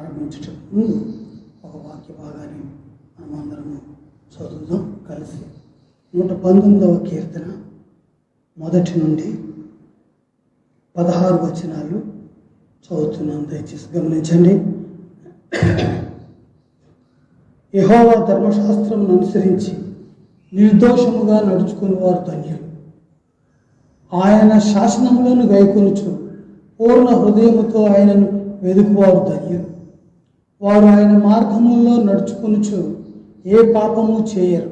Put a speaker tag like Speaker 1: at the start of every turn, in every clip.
Speaker 1: ప్రారంభించటం ముందు ఒక వాక్య భాగాన్ని మనమందరము చదువుదాం కలిసి. 119వ కీర్తన 1 నుండి 16 వచనాలు చదువుతున్నాను, దయచేసి గమనించండి. యెహోవా ధర్మశాస్త్రమును అనుసరించి నిర్దోషముగా నడుచుకుని వారు ధన్యులు. ఆయన శాసనములను గైకొనుచు పూర్ణ హృదయముతో ఆయనను వెదుకువారు ధన్యులు. వారు ఆయన మార్గముల్లో నడుచుకొనుచు ఏ పాపము చేయరు.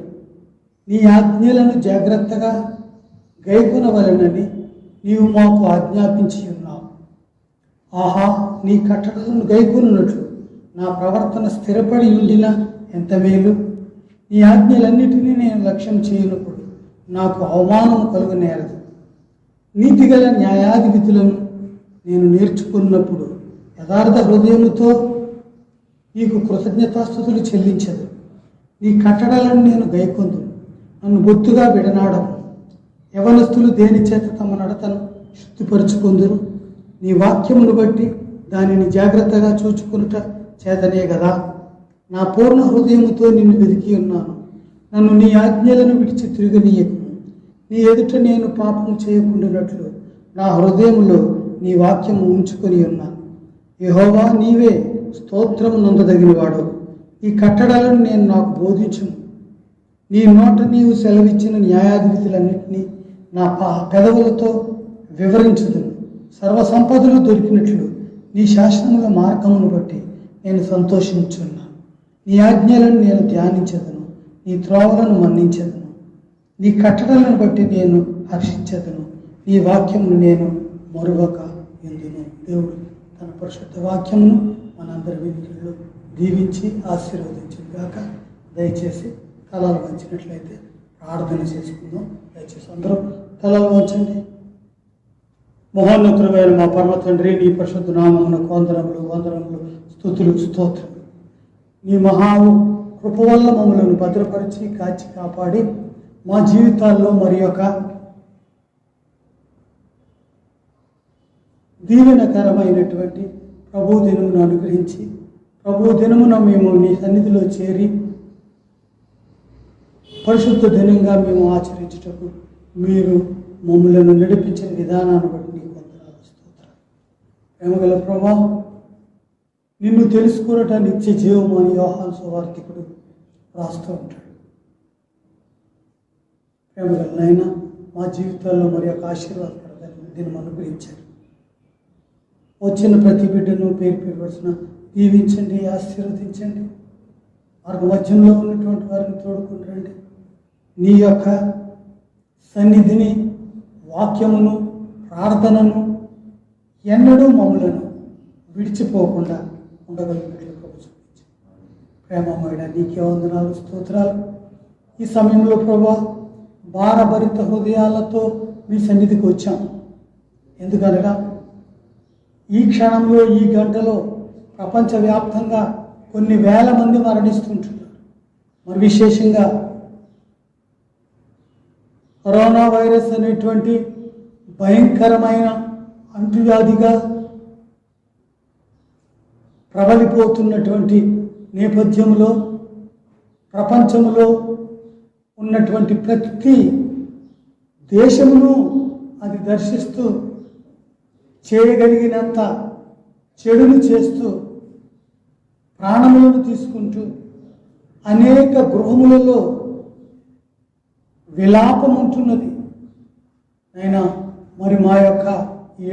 Speaker 1: నీ ఆజ్ఞలను జాగ్రత్తగా గైకొనవలెనని నీవు మాకు ఆజ్ఞాపించి ఉన్నావు. ఆహా, నీ కట్టడలను గైకొనున్నట్లు నా ప్రవర్తన స్థిరపడి ఉండిన ఎంత మేలు. నీ ఆజ్ఞలన్నిటినీ నేను లక్ష్యం చేయనప్పుడు నాకు అవమానం కలుగనేరదు. నీతిగల న్యాయాది విధులను నేను నేర్చుకున్నప్పుడు యథార్థ హృదయముతో నీకు కృతజ్ఞతాస్తుతులు చెల్లించదు. నీ కట్టడలను నేను గైకొందును. నన్ను బొత్తుగా విడనాడము. యవనస్తులు దేని చేత తమ నడతను శుద్ధిపరుచుకొందురు. నీ వాక్యమును బట్టి దానిని జాగ్రత్తగా చూచుకునుట చేతనే కదా. నా పూర్ణ హృదయముతో నిన్ను వెతికి ఉన్నాను. నన్ను నీ ఆజ్ఞలను విడిచి తిరగనీయకు. నీ ఎదుట నేను పాపము చేయకుండానట్లు నా హృదయములో నీ వాక్యము ఉంచుకొని ఉన్నాను. యెహోవా, నీవే స్తోత్రము నొందదగినవాడు. ఈ కట్టడాలను నేను నాకు బోధించును. నీ నోట నీవు సెలవిచ్చిన న్యాయాధిపతులన్నింటినీ నా పెదవులతో వివరించుదును. సర్వసంపదలు దొరికినట్లు నీ శాసనముల మార్గమును బట్టి నేను సంతోషించున్నాను. నీ ఆజ్ఞలను నేను ధ్యానించదను. నీ త్రోవలను మన్నించదను. నీ కట్టడలను బట్టి నేను హర్షించదను. నీ వాక్యమును నేను మరువక ఎందును. దేవుడు తన పరిశుద్ధ వాక్యమును మనందరి వినికిడిలో దీవించి ఆశీర్వదించును గాక. దయచేసి తలలు వంచినట్లయితే ప్రార్థన చేసుకుందాం. దయచేసి అందరూ తలలు వంచండి. మహోన్నతుడైన మా పరమ తండ్రి, నీ పరిశుద్ధ నామమునకు వందనములు వందనములు, స్తుతులు స్తోత్రములు. నీ మహా కృప వల్ల మమ్మలను భద్రపరిచి కాచి కాపాడి మా జీవితాల్లో మరి ఒక దీవెనకరమైనటువంటి ప్రభు దినమును అనుగ్రహించి, ప్రభు దినమున మేము నీ సన్నిధిలో చేరి పరిశుద్ధ దినంగా మేము ఆచరించుటకు మీరు మమ్మలను నడిపించిన విధానాన్ని బట్టి నీకు వందనాలు, స్తోత్రాలు. ప్రేమగల ప్రభా, నిన్ను తెలుసుకున్నట నిత్య జీవము అని యోహాను సువార్తికుడు రాస్తూ ఉంటాడు. ప్రేమగల నాయన, మా జీవితాల్లో మరి ఒక ఆశీర్వాదకరమైన దినం అనుగ్రహించారు. వచ్చిన ప్రతి బిడ్డను పేరు పెట్టవలసిన దీవించండి, ఆశీర్వదించండి. మార్గ మధ్యంలో ఉన్నటువంటి వారిని తోడుకుని రండి. నీ యొక్క సన్నిధిని, వాక్యమును, ప్రార్థనను ఎన్నడూ మమ్మలను విడిచిపోకుండా ఉండగలిగినట్లు చూపించండి. ప్రేమమైన నీకే వందనాలు, స్తోత్రాలు. ఈ సమయంలో ప్రభా, భారభరిత హృదయాలతో మీ సన్నిధికి వచ్చాం. ఎందుకనగా ఈ క్షణంలో, ఈ గంటలో ప్రపంచవ్యాప్తంగా కొన్ని వేల మంది మరణిస్తుంటున్నారు. మరి విశేషంగా కరోనా వైరస్ అనేటువంటి భయంకరమైన అంటువ్యాధిగా ప్రబలిపోతున్నటువంటి నేపథ్యంలో ప్రపంచంలో ఉన్నటువంటి ప్రతి దేశమును అది దర్శిస్తూ చేయగలిగినంత చెడును చేస్తూ ప్రాణములను తీసుకుంటూ అనేక గృహములలో విలాపం ఉంటున్నది. అయినా మరి మా యొక్క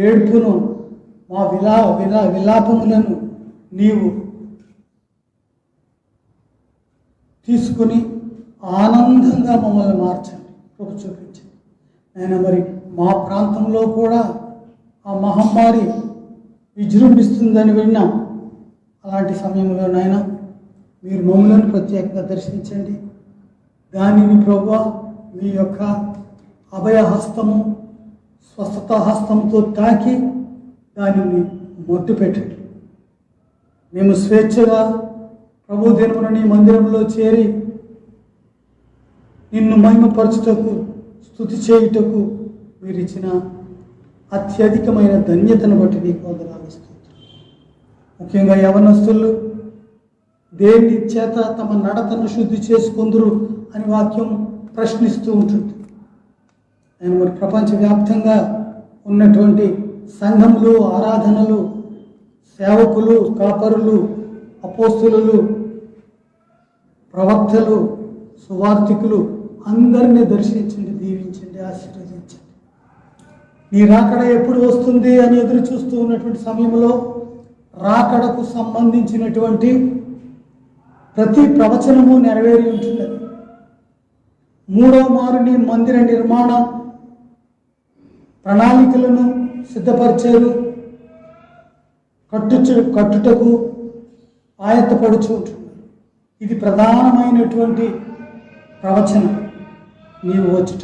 Speaker 1: ఏడ్పును, మా విలాపములను నీవు తీసుకుని ఆనందంగా మమ్మల్ని మార్చండి, కృప చూపించండి. అయినా మరి మా ప్రాంతంలో కూడా ఆ మహమ్మారి విజృంభిస్తుందని విన్నాం. అలాంటి సమయంలో నాయన మీరు మమ్మల్ని ప్రత్యేకంగా దర్శించండి. దానిని ప్రభువా మీ యొక్క అభయహస్తము, స్వస్థత హస్తంతో తాకి దానిని మొట్టు పెట్టండి. మేము స్వేచ్ఛగా ప్రభు దినమున నీ మందిరంలో చేరి నిన్ను మహిమపరచుటకు, స్తుతి చేయుటకు మీరు ఇచ్చిన అత్యధికమైన ధన్యతను బట్టి నీకు వందనాలు, స్తోత్రం. ముఖ్యంగా యవనస్తులు దేని చేత తమ నడతను శుద్ధి చేసుకుందరు అని వాక్యం ప్రశ్నిస్తూ ఉంటుంది. నేను మరి ప్రపంచవ్యాప్తంగా ఉన్నటువంటి సంఘములు, ఆరాధనలు, సేవకులు, కాపరులు, అపోస్తులు, ప్రవక్తలు, సువార్థికులు అందరినీ దర్శించండి, దీవించండి, ఆశీర్వదించండి. నీ రాకడ ఎప్పుడు వస్తుంది అని ఎదురు చూస్తూ ఉన్నటువంటి సమయంలో రాకడకు సంబంధించినటువంటి ప్రతి ప్రవచనము నెరవేరి ఉంటున్నది. 3వ మారు నీ మందిర నిర్మాణ ప్రణాళికలను సిద్ధపరిచారు, కట్టుటకు ఆయత్తపడుచు ఉంటున్నారు. ఇది ప్రధానమైనటువంటి ప్రవచనం. నీవు వచ్చుట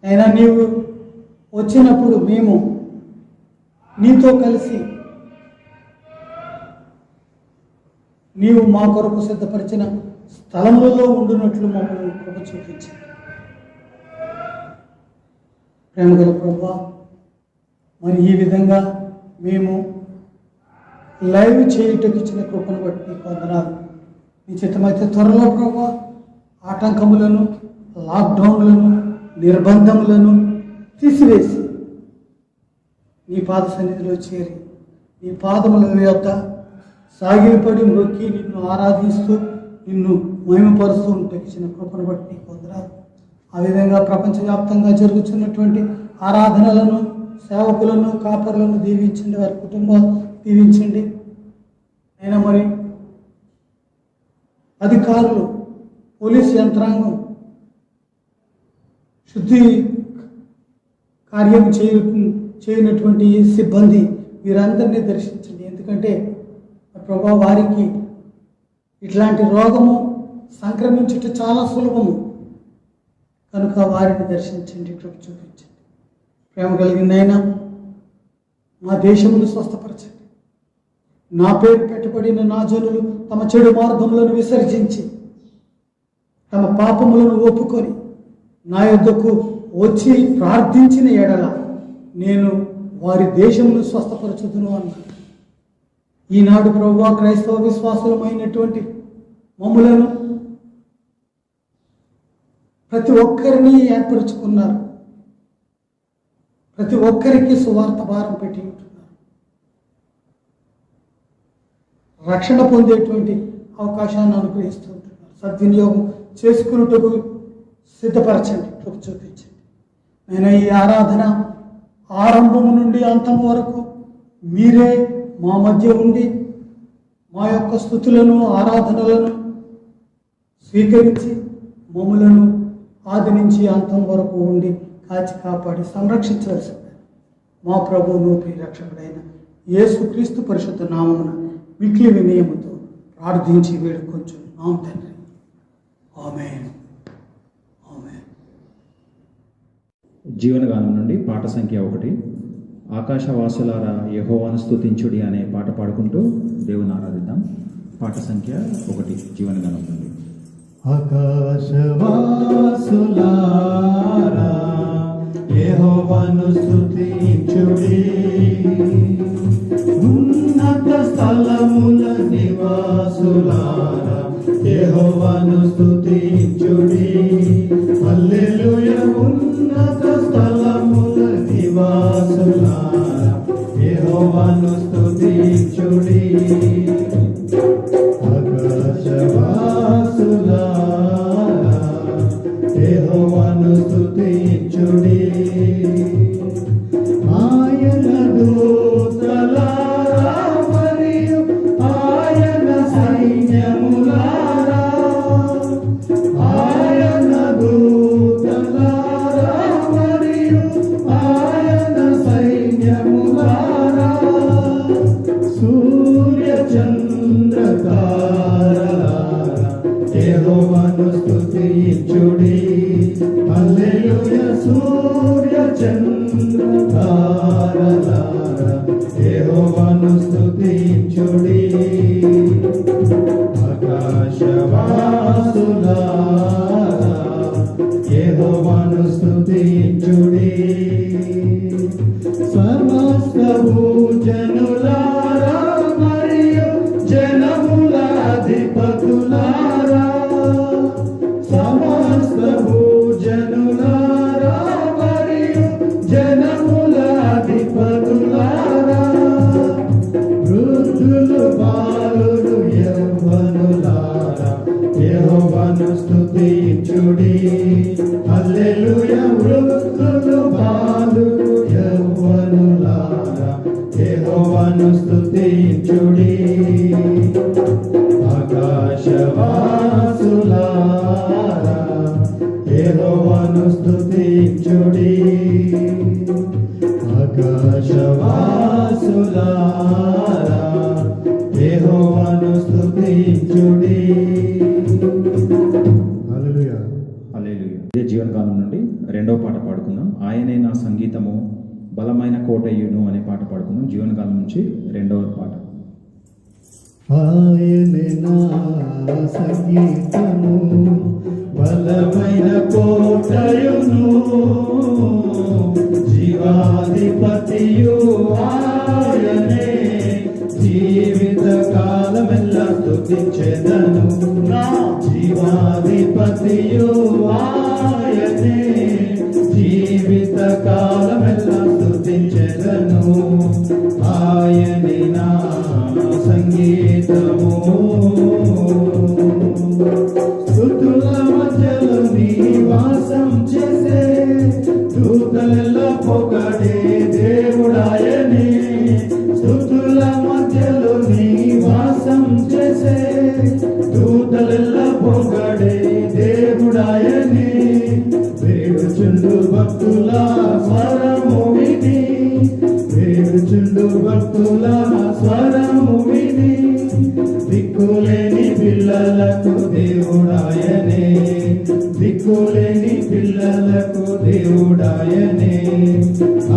Speaker 1: అయినా నీవు వచ్చినప్పుడు మేము నీతో కలిసి నీవు మా కొరకు సిద్ధపరిచిన స్థలములలో ఉండునట్లు మమ్మల్ని కృప చూపించింది. ప్రేమగల ప్రభువా, మరి ఈ విధంగా మేము లైవ్ చేయుటకు ఇచ్చిన కృపను బట్టి నీకు వందనాలు. నీ చిత్తమైతే త్వరలో ప్రభువా ఆటంకములను, లాక్డౌన్లను, నిర్బంధములను తీసివేసి నీ పాద సన్నిధిలో చేరి నీ పాదముల యొక్క సాగిలపడి మొక్కి నిన్ను ఆరాధిస్తూ నిన్ను మహిమపరుస్తూ ఇచ్చిన కృపను బట్టి నీకు వందనాలు. ఆ విధంగా ప్రపంచవ్యాప్తంగా జరుగుతున్నటువంటి ఆరాధనలను, సేవకులను, కాపరులను దీవించండి, వారి కుటుంబాలు దీవించండి. అయినా మరి అధికారులు, పోలీస్ యంత్రాంగం శుద్ధి కార్యం చేయనటువంటి సిబ్బంది వీరందరినీ దర్శించండి. ఎందుకంటే ప్రభా వారికి ఇట్లాంటి రోగము సంక్రమించుట చాలా సులభము కనుక వారిని దర్శించండి, కృప చూపించండి. ప్రేమ కలిగిందైనా మా దేశమును స్వస్థపరచండి. నా పేరు పెట్టబడిన నా జనులు తమ చెడు మార్గములను విసర్జించి తమ పాపములను ఒప్పుకొని నా యొద్దకు వచ్చి ప్రార్థించిన ఎడల నేను వారి దేశమును స్వస్థపరచుదును అన్నాడు. ఈనాడు ప్రభువా క్రైస్తవ విశ్వాసులమైనటువంటి మమ్ములను ప్రతి ఒక్కరిని ఏర్పరుచుకున్నారు. ప్రతి ఒక్కరికి సువార్త భారం పెట్టి ఉంటున్నారు. రక్షణ పొందేటువంటి అవకాశాన్ని అనుగ్రహిస్తూ ఉంటున్నారు. సద్వినియోగం చేసుకున్నట్టుకు సిద్ధపరచండి, కృప చూపించండి. నేను ఈ ఆరాధన ఆరంభము నుండి అంతం వరకు మీరే మా మధ్య ఉండి మా యొక్క స్తుతులను, ఆరాధనలను స్వీకరించి మమ్ములను ఆది నుంచి అంతం వరకు ఉండి కాచి కాపాడి సంరక్షించవలసింది మా ప్రభువును ప్రియరక్షకుడైన యేసుక్రీస్తు పరిశుద్ధ నామమున మిక్కిలి వినయముతో ప్రార్థించి వేడుకొంచున్నాం తండ్రి. ఆమేన్. ఆమేన్.
Speaker 2: జీవనగానం నుండి పాట సంఖ్య 1, ఆకాశవాసులారా యెహోవాను స్తుతించుడి అనే పాట పాడుకుంటూ దేవుని ఆరాధిద్దాం. పాట సంఖ్య 1 జీవనగానం నుండి.
Speaker 3: ఆకాశవాసులారా యెహోవాను స్తుతించుడి, ఉన్నత స్థలముల నివాసులారా యెహోవాను స్తుతించుడి. హల్లెలూయా. ఉన్నత స్థలముల నివాసులారా యెహోవాను స్తుతించుడి. ఆకాశవాసులారా యెహోవాను స్తుతించుడి. ఆయన దూతలారా మరియు ఆయన సైన్యములారా జనులారా సమస్త భూజనులారా మరియు జనముల అధిపతులారా వృద్ధులు బాలురు యవ్వనులారా యెహోవాను స్తుతించుడి హల్లెలూయా వృద్ధులు బాలురు యవ్వనులారా యెహోవాను స్తుతించుడి ఆకాశవాసులారా యెహోవాను స్తుతించుడి ఆకాశవాసులారా యెహోవాను స్తుతించుడి హల్లెలూయా
Speaker 2: హల్లెలూయా. ఇదే జీవనకాలం నుండి రెండవ పాట పాడుకుందాం. ఆయనే నా సంగీతము బలమైన కోటయ్యును అనే పాట పాడుకుందాం. జీవనకాలం నుంచి రెండవ పాట.
Speaker 3: ఆయనే నా సంగీతము బలమైన కోటయును జీవాధిపతియు ఆయనే జీవిత కాలమెల్లా స్తుతించెదను నా జీవాధిపతియు ఆయనే జీవిత కాలమెల్లా స్తుతించెదను ఆయనే నా సంగీతము స్తుతుల మధ్యలో నివాసం చేసే దూతలలో పొగడే దేవుడాయనే స్తుతుల మధ్యలో నివాసం చేసే దూతలలో పొగడే దేవుడాయనే వేడుచుండు భక్తుల స్వరము విని వేడుచుండు భక్తుల స్వరము విని దిక్కులేని పిల్లలకు దేవుడాయనే దిక్కులేని పిల్లలకు దేవుడాయనే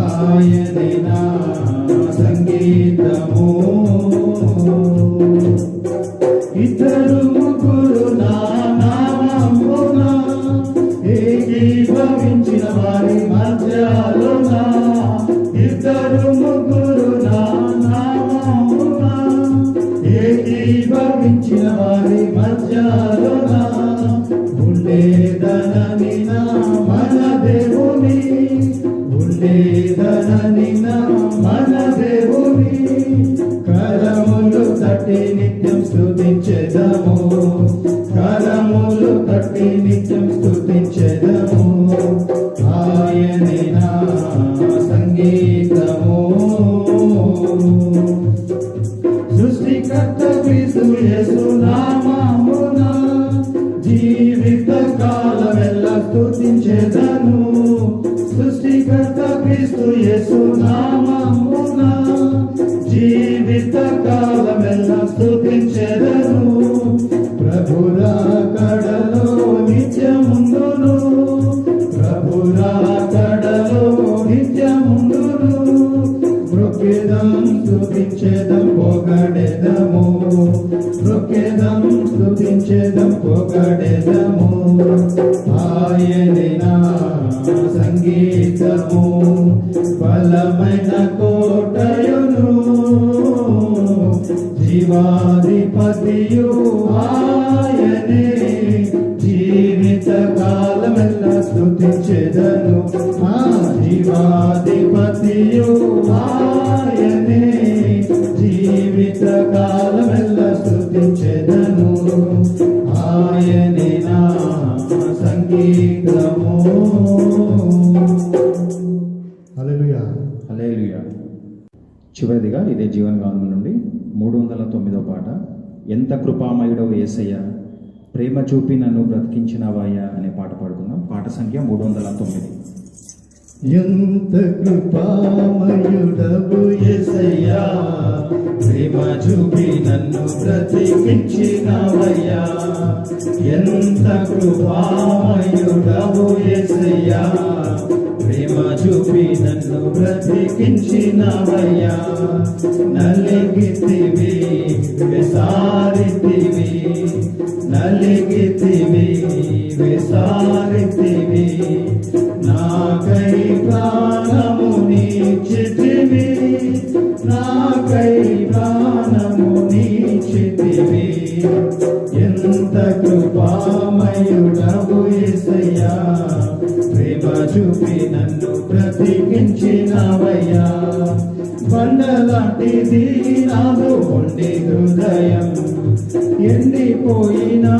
Speaker 3: ఆయనే నా సంగీతము ఇద్దరు ముగ్గురు నా నామమున ఏకీభవించిన వారి మధ్యలోన ఇద్దరు ముగ్గురు నా నామమున ఏకీభవించిన వారి మధ్యలోన ఉండేదనని నా మన దేవుని ఉండేదనని నా మన దేవుని కరములు తట్టి నిత్యం స్తుతించెదము కరములు తట్టి నిత్యం స్తుతించెదము ఆయనే నా సంగీతము సృష్టికర్త క్రీస్తు యేసు నామమున జీవిత కాలమెల్లా స్తుతించెదను సృష్టికర్త క్రీస్తు యేసు నామమున జీవిత కాలమెల్లా స్తుతించెదను ప్రభురా కడలో నిత్యముందును ప్రభురా కడలో నిత్యముందును మృక్కెదం స్తుతించెదం పొగడెదము మృక్కెదం స్తుతించెదం పొగడెదము ఆయనే నా సంగీతము బలమైన కోటయును జీవాధిపతియు ఆయనే జీవిత కాలమెల్లా స్తుతించెదను ఆ జీవాధిపతియు ఆయనే జీవిత కాలమెల్లా స్తుతించెదను ఆయనే నా సంగీతము హల్లెలూయా
Speaker 2: హల్లెలూయా. చివరిదిగా ఇదే జీవనగానం నుండి 309వ పాట. ఎంత కృపామయుడవు యేసయ్య ప్రేమ చూపి నన్ను బ్రతికించినవాయా అనే పాట పాడుకుందాం. పాట సంఖ్య 309.
Speaker 3: ఎంత కృపామయుడవు యేసయ్యా ప్రేమ చూపి నన్ను బ్రతికించినవయ్యా ఎంత కృపామయుడవు యేసయ్యా ప్రేమ చూపి నన్ను బ్రతికించినవయ్యా నలిగితివి విసారితివి నలిగితివి విసారితివి నాకై ప్రాణము నీచితివి నాకై ప్రాణము నీచితివి ఎంత లాంటిది నాదు మొండి హృదయం, ఎండిపోయినా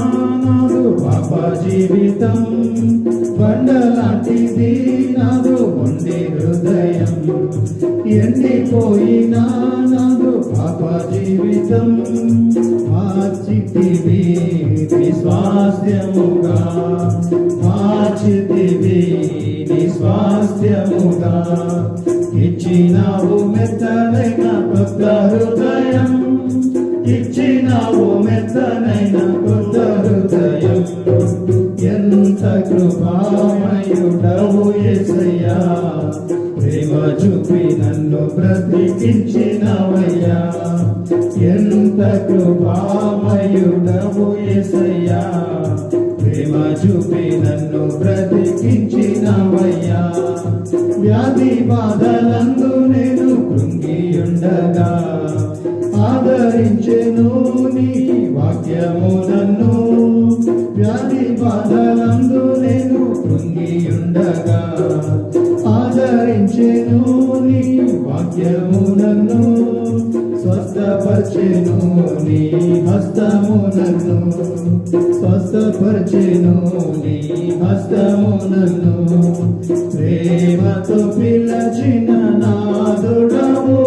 Speaker 3: నాదు పాప జీవితం. బండ లాంటిది నాదు మొండి హృదయం, ఎండిపోయినా నాదు పాప జీవితం. మార్చితివి నీ స్వాస్థ్యముగా, మార్చితివి నీ స్వాస్థ్యముగా. ఇచ్చినావు మెత్తనైన కొత్త హృదయం, ఇచ్చినావు మెత్తనైన కొత్త హృదయం. ఎంత కృపామయుడవు యేసయ్యా, ప్రేమ చూపి నన్ను బ్రతికించినవయ్యా. ఎంత కృపామయుడవు యేసయ్యా, ప్రేమ చూపి నన్ను బ్రతికించినవయ్యా. వ్యాధి బాధలందు నేను కృంగియుండగా, ఆదరించెను నీ వాక్యము నన్ను. వ్యాధి బాధలందు నేను కృంగియుండగా, ఆదరించెను నీ వాక్యము నన్ను. స్వస్థపరిచెను నీ హస్తము నన్ను, స్వస్థపరిచెను నీ హస్తము నన్ను. ప్రేమతో పిలచిన నాదుడవు,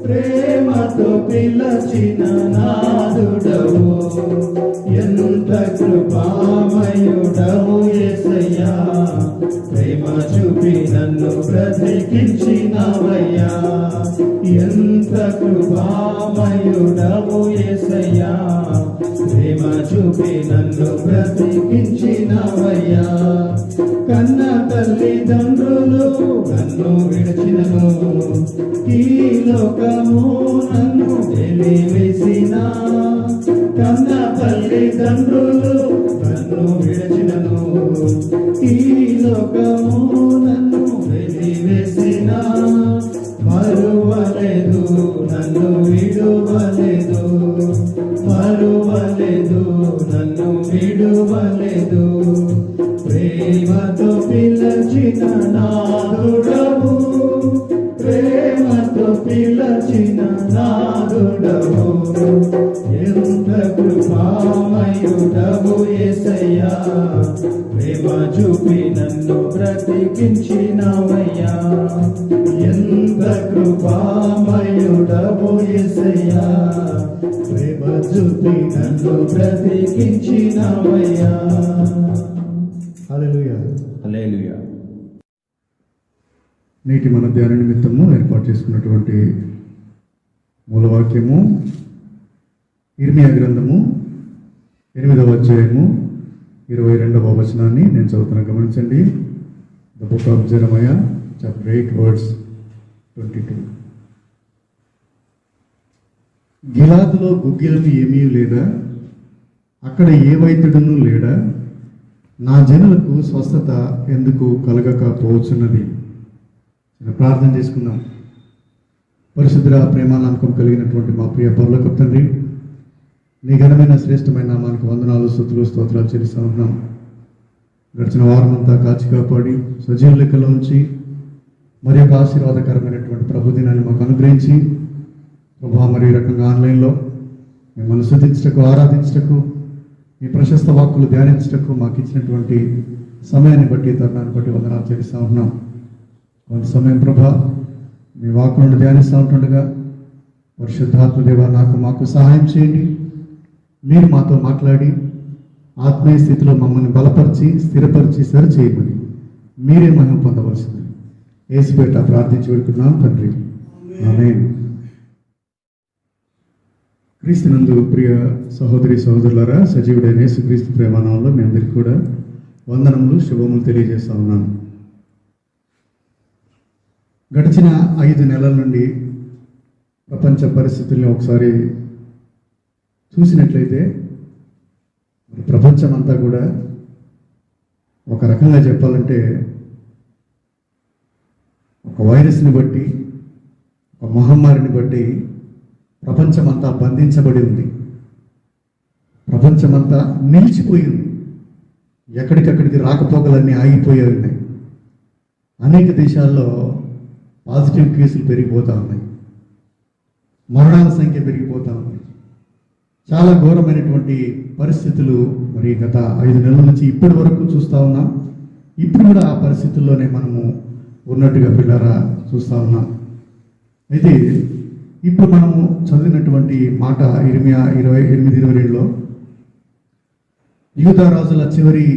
Speaker 3: ప్రేమతో పిలచిన నాదుడవు. ఎంత కృపామయుడవు యేసయ్యా, ప్రేమ చూపి నన్ను బ్రతికించినవయ్యా. ఎంత కృపామయుడవు యేసయ్యా, ప్రేమ చూపి నన్ను బ్రతికించినవయ్యా. కన్న తల్లిదండ్రులు నన్ను విడిచినను, ఈ లోకము నన్ను వెలివేసిన. కన్న తల్లిదండ్రులు నన్ను విడిచినను, ఈ లోకము నన్ను వెలివేసిన. మరువలేదు నన్ను విడువలేదు, మరువలేదు నన్ను విడువలేదు. ప్రేమతో పిలచిన నాదుడవు, ప్రేమతో పిలచిన నాదుడవు. ఎంత కృపామయుడవు యేసయ్యా, ప్రేమ చూపి నన్ను బ్రతికించినవయ్యా. ఎంత కృపామయుడవు యేసయ్యా, ప్రేమ చూపి నన్ను బ్రతికించినవయ్యా.
Speaker 4: హల్లెలూయా.
Speaker 2: హల్లెలూయా.
Speaker 4: నేటి మన ధ్యాన నిమిత్తము ఏర్పాటు చేసుకున్నటువంటి మూలవాక్యము ఇర్మియా గ్రంథము 8వ అధ్యాయము 22వ వచనాన్ని నేను చదువుతున్నా, గమనించండి. The book of జెరమయా chapter 8 words 22. గిలాదులో గుగ్గిలము ఏమీ లేదా, అక్కడ ఏ వైద్యుడును లేడా, నా జనులకు స్వస్థత ఎందుకు కలగకపోవచ్చున్నది. ప్రార్థన చేసుకుందాం. పరిశుద్ధ ప్రేమానమ్మకం కలిగినటువంటి మా ప్రియ పరలోకపు తండ్రి, నీ ఘనమైన శ్రేష్టమైన నామానికి వందనాలు, స్తుతులు, స్తోత్రాలు చెల్లిస్తూ ఉన్నాం. గడిచిన వారం అంతా కాచి కాపాడి సజీవ లెక్కలో ఉంచి మరి ఒక ఆశీర్వాదకరమైనటువంటి ప్రభు దినాన్ని మాకు అనుగ్రహించి, ప్రభా మరి ఈ రకంగా ఆన్లైన్లో మిమ్మల్ని స్తుతించటకు, ఆరాధించటకు, మీ ప్రశస్త వాక్కులు ధ్యానించటకు మాకు ఇచ్చినటువంటి సమయాన్ని బట్టి, తరుణాన్ని బట్టి వందనాలు చెల్లిస్తూ ఉన్నాం. కొంత సమయం ప్రభా మీ వాక్కులను ధ్యానిస్తూ ఉంటుండగా పరిశుద్ధాత్మ దేవ మాకు సహాయం చేయండి. మీరు మాతో మాట్లాడి ఆత్మీయ స్థితిలో మమ్మల్ని బలపరిచి, స్థిరపరిచి, సరిచేయమని మీరే మహిమ పొందవలసింది. యేసుపేట ప్రార్థించి పెడుతున్నాం తండ్రి, ఆమేన్. క్రీస్తునందు ప్రియ సహోదరి సహోదరులారా, సజీవుడైన యేసుక్రీస్తు ప్రేమానామంలో మీ అందరికీ కూడా వందనములు, శుభములు తెలియజేస్తా ఉన్నాను. గడిచిన 5 నెలల నుండి ప్రపంచ పరిస్థితుల్ని ఒకసారి చూసినట్లయితే ప్రపంచం అంతా కూడా ఒక రకంగా చెప్పాలంటే ఒక వైరస్ని బట్టి, ఒక మహమ్మారిని బట్టి ప్రపంచమంతా బంధించబడి ఉంది. ప్రపంచమంతా నిలిచిపోయింది. ఎక్కడికక్కడికి రాకపోకలన్నీ ఆగిపోయి ఉన్నాయి. అనేక దేశాల్లో పాజిటివ్ కేసులు పెరిగిపోతూ ఉన్నాయి. మరణాల సంఖ్య పెరిగిపోతా ఉంది. చాలా ఘోరమైనటువంటి పరిస్థితులు మరి గత 5 నెలల నుంచి ఇప్పటి వరకు చూస్తూ ఉన్నాం. ఇప్పుడు కూడా ఆ పరిస్థితుల్లోనే మనము ఉన్నట్టుగా పిల్లరా చూస్తూ ఉన్నాం. అయితే ఇప్పుడు మనము చదివినటువంటి మాట ఇర్మియా 28:22లో యూదా రాజుల చివరి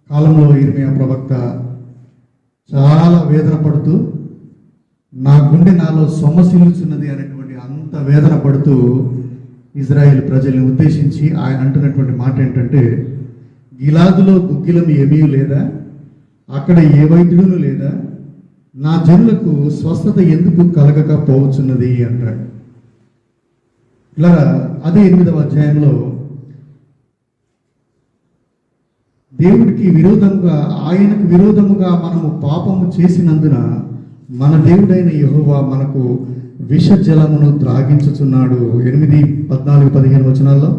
Speaker 4: కాలంలో ఇర్మియా ప్రవక్త చాలా వేదన పడుతూ, నా గుండె నాలో సొమ్మసిల్లుచున్నది అనేటువంటి అంత వేదన పడుతూ ఇజ్రాయెల్ ప్రజల్ని ఉద్దేశించి ఆయన అంటున్నటువంటి మాట ఏంటంటే, గిలాదులో గుగ్గిలం ఏమీ లేదా, అక్కడ ఏ వైద్యుడును లేదా, నా జనులకు స్వస్థత ఎందుకు కలగకపోవచ్చున్నది అంటాడు. ఇలా అదే 8వ అధ్యాయంలో దేవుడికి విరోధముగా, ఆయనకు విరోధముగా మనము పాపము చేసినందున మన దేవుడైన యెహోవా మనకు విష జలమును త్రాగించుచున్నాడు. 8, 14, 15 వచనాల్లో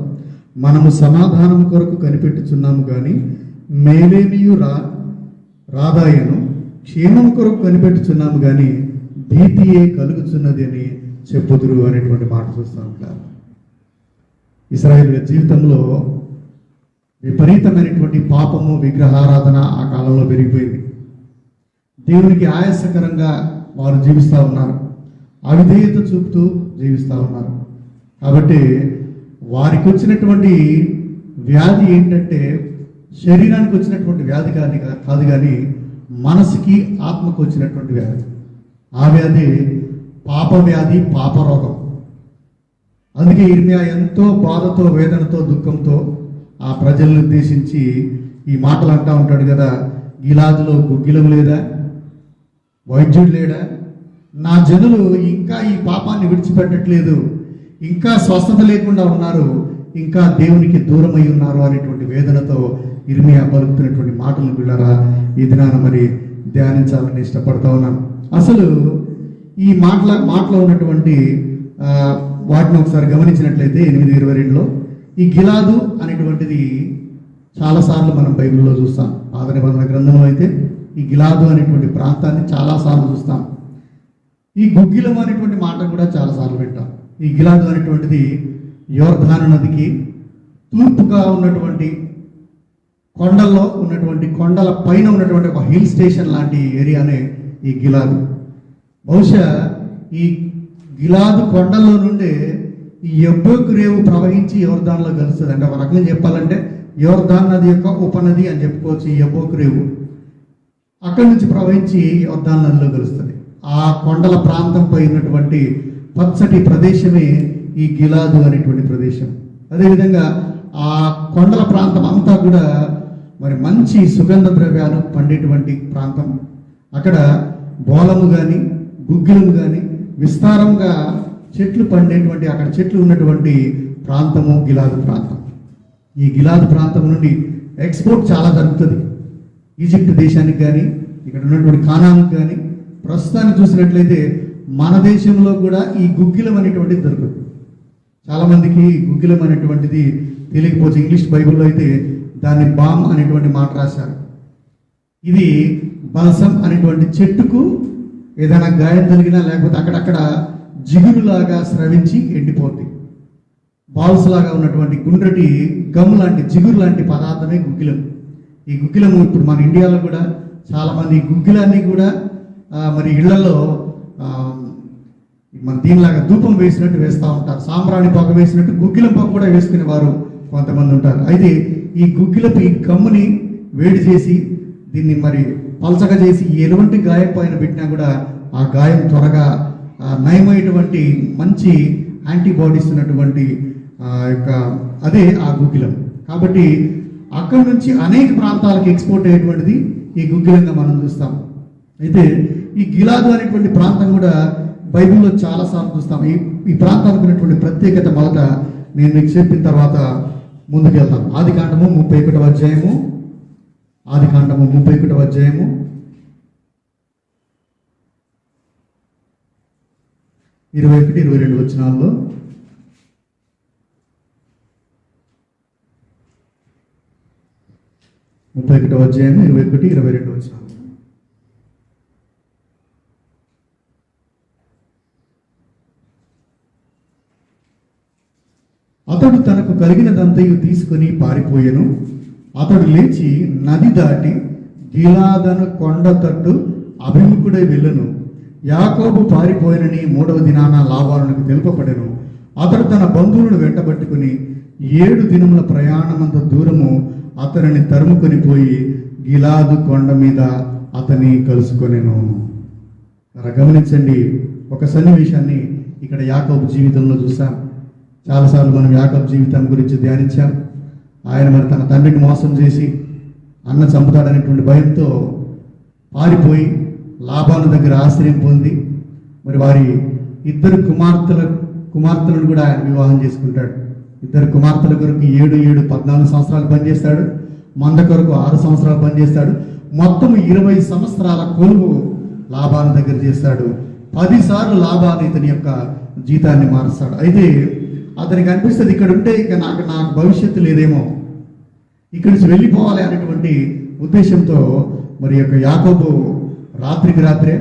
Speaker 4: మనము సమాధానము కొరకు కనిపెట్టుచున్నాము కానీ మేలేమియు రాదాయను, క్షేమము కొరకు కనిపెట్టుచున్నాము కానీ భీతియే కలుగుచున్నది అని చెప్పుదురు అనేటువంటి మాట చూస్తూ ఉంటారు. ఇశ్రాయేలు జీవితంలో విపరీతమైనటువంటి పాపము, విగ్రహారాధన ఆ కాలంలో పెరిగిపోయింది. దేవునికి ఆయాసకరంగా వారు జీవిస్తూ ఉన్నారు, అవిధేయత చూపుతూ జీవిస్తూ ఉన్నారు. కాబట్టి వారికి వచ్చినటువంటి వ్యాధి ఏంటంటే శరీరానికి వచ్చినటువంటి వ్యాధి కాదు కానీ మనసుకి, ఆత్మకు వచ్చినటువంటి వ్యాధి. ఆ వ్యాధి పాప వ్యాధి, పాపరోగం. అందుకే ఇర్మియా ఎంతో బాధతో, వేదనతో, దుఃఖంతో ఆ ప్రజలను ఉద్దేశించి ఈ మాటలు అంటూ ఉంటాడు కదా, గిలాదులో గుగ్గిలం లేదా, వైద్యుడు లేడా, నా జనులు ఇంకా ఈ పాపాన్ని విడిచిపెట్టట్లేదు, ఇంకా స్వస్థత లేకుండా ఉన్నారు, ఇంకా దేవునికి దూరమై ఉన్నారు అనేటువంటి వేదనతో ఇర్మియా పలుకుతున్నటువంటి మాటలను పిల్లరా ఈ దినాన మరి ధ్యానించాలని ఇష్టపడతా ఉన్నాను. అసలు ఈ మాటలో ఉన్నటువంటి వాటిని ఒకసారి గమనించినట్లయితే 8:22లో ఈ గిలాదు అనేటువంటిది చాలాసార్లు మనం బైబిల్లో చూస్తాం. పాత నిబంధన గ్రంథంలో అయితే ఈ గిలాదు అనేటువంటి ప్రాంతాన్ని చాలాసార్లు చూస్తాం. ఈ గుగ్గిలం అనేటువంటి మాట కూడా చాలాసార్లు వింటాం. ఈ గిలాదు అనేటువంటిది యోర్దాను నదికి తూర్పుగా ఉన్నటువంటి కొండల్లో ఉన్నటువంటి, కొండల పైన ఉన్నటువంటి ఒక హిల్ స్టేషన్ లాంటి ఏరియానే ఈ గిలాదు. బహుశా ఈ గిలాదు కొండల్లో నుండే ఈ యబ్బోకు రేవు ప్రవహించి యోర్దాన్లో కలుస్తుంది. అంటే ఒక రకంగా చెప్పాలంటే యోర్దాన్ నది యొక్క ఉపనది అని చెప్పుకోవచ్చు. ఈ యబ్బోకు రేవు అక్కడి నుంచి ప్రవహించి యోర్దాన్ నదిలో కలుస్తుంది. ఆ కొండల ప్రాంతంపై ఉన్నటువంటి పచ్చటి ప్రదేశమే ఈ గిలాదు అనేటువంటి ప్రదేశం. అదేవిధంగా ఆ కొండల ప్రాంతం అంతా కూడా మరి మంచి సుగంధ ద్రవ్యాలు పండేటువంటి ప్రాంతం. అక్కడ బోలము కానీ, గుగ్గిలము కానీ విస్తారంగా చెట్లు పండేటువంటి, అక్కడ చెట్లు ఉన్నటువంటి ప్రాంతము గిలాదు ప్రాంతం. ఈ గిలాదు ప్రాంతం నుండి ఎక్స్పోర్ట్ చాలా జరుగుతుంది ఈజిప్ట్ దేశానికి కానీ, ఇక్కడ ఉన్నటువంటి కానానికి కానీ. ప్రస్తుతాన్ని చూసినట్లయితే మన దేశంలో కూడా ఈ గుగ్గిలం అనేటువంటిది దొరుకుతుంది. చాలామందికి గుగ్గిలం అనేటువంటిది తెలియకపోవచ్చు. ఇంగ్లీష్ బైబిల్లో అయితే దాన్ని బామ్ అనేటువంటి మాట రాశారు. ఇది బల్సం అనేటువంటి చెట్టుకు ఏదైనా గాయం జరిగినా, లేకపోతే అక్కడక్కడ జిగురులాగా స్రవించి ఎండిపోద్ది. బాల్స్ లాగా ఉన్నటువంటి గుండ్రటి గమ్ లాంటి, జిగురు లాంటి పదార్థమే గుగ్గిలం. ఈ గుగ్గిలము ఇప్పుడు మన ఇండియాలో కూడా చాలామంది ఈ గుగ్గిలాన్ని కూడా మరి ఇళ్లలో మన దీనిలాగా ధూపం వేసినట్టు వేస్తూ ఉంటారు. సాంబ్రాణి పొగ వేసినట్టు గుగ్గిలం పొగ కూడా వేసుకునే వారు కొంతమంది ఉంటారు. అయితే ఈ గుగ్గిలపు ఈ గమ్ముని వేడి చేసి దీన్ని మరి పలచగా చేసి ఎటువంటి గాయం పైన పెట్టినా కూడా ఆ గాయం త్వరగా నయమైనటువంటి మంచి యాంటీబాడీస్ ఉన్నటువంటి యొక్క అదే ఆ గుగ్గిలం. కాబట్టి అక్కడి నుంచి అనేక ప్రాంతాలకు ఎక్స్పోర్ట్ అయ్యేటువంటిది ఈ గుగ్గిలంగా మనం చూస్తాం. అయితే ఈ గిలాదు అనేటువంటి ప్రాంతం కూడా బైబిల్లో చాలాసార్లు చూస్తాం. ఈ ప్రాంతానికి ఉన్నటువంటి ప్రత్యేకత మొదట నేను మీకు చెప్పిన తర్వాత ముందుకెళ్తాం. ఆదికాండము 31వ అధ్యాయము, ఆదికాండము 31వ అధ్యాయము 21-22 వచనాల్లో ముప్పై 21-22 వచనాలు. అతడు తనకు కలిగినదంతయు తీసుకుని పారిపోయెను. అతడు లేచి నది దాటి గిలాదను కొండ తట్టు అభిముఖుడై వెళ్ళెను. యాకోబు పారిపోయినని 3వ దినాన లాబానుకు తెలుపబడెను. అతడు తన బంధువులను వెంటబట్టుకుని 7 దినముల ప్రయాణమంత దూరము అతనిని తరుముకొని పోయి గిలాదు కొండ మీద అతని కలుసుకొనెను. గమనించండి, ఒక సన్నివేశాన్ని ఇక్కడ యాకోబు జీవితంలో చూసాం. చాలాసార్లు మనం యాకోబు జీవితం గురించి ధ్యానించాం. ఆయన మరి తన తండ్రిని మోసం చేసి అన్న చంపుతాడనేటువంటి భయంతో పారిపోయి లాబాను దగ్గర ఆశ్రయం పొంది మరి వారి 2 కుమార్తెలను కూడా ఆయన వివాహం చేసుకుంటాడు. 2 కుమార్తెల కొరకు 7 14 సంవత్సరాలు పనిచేస్తాడు. మంద కొరకు 6 సంవత్సరాలు పనిచేస్తాడు. మొత్తం 20 సంవత్సరాల కొలువు లాబాను దగ్గర చేస్తాడు. 10 సార్లు లాబాను ఇతని యొక్క జీతాన్ని మారుస్తాడు. అయితే అతనికి అనిపిస్తుంది, ఇక్కడ ఉంటే ఇక నాకు భవిష్యత్తు లేదేమో, ఇక్కడి నుంచి వెళ్ళిపోవాలి అనేటువంటి ఉద్దేశంతో మరి యొక్క యాకోబు రాత్రికి రాత్రే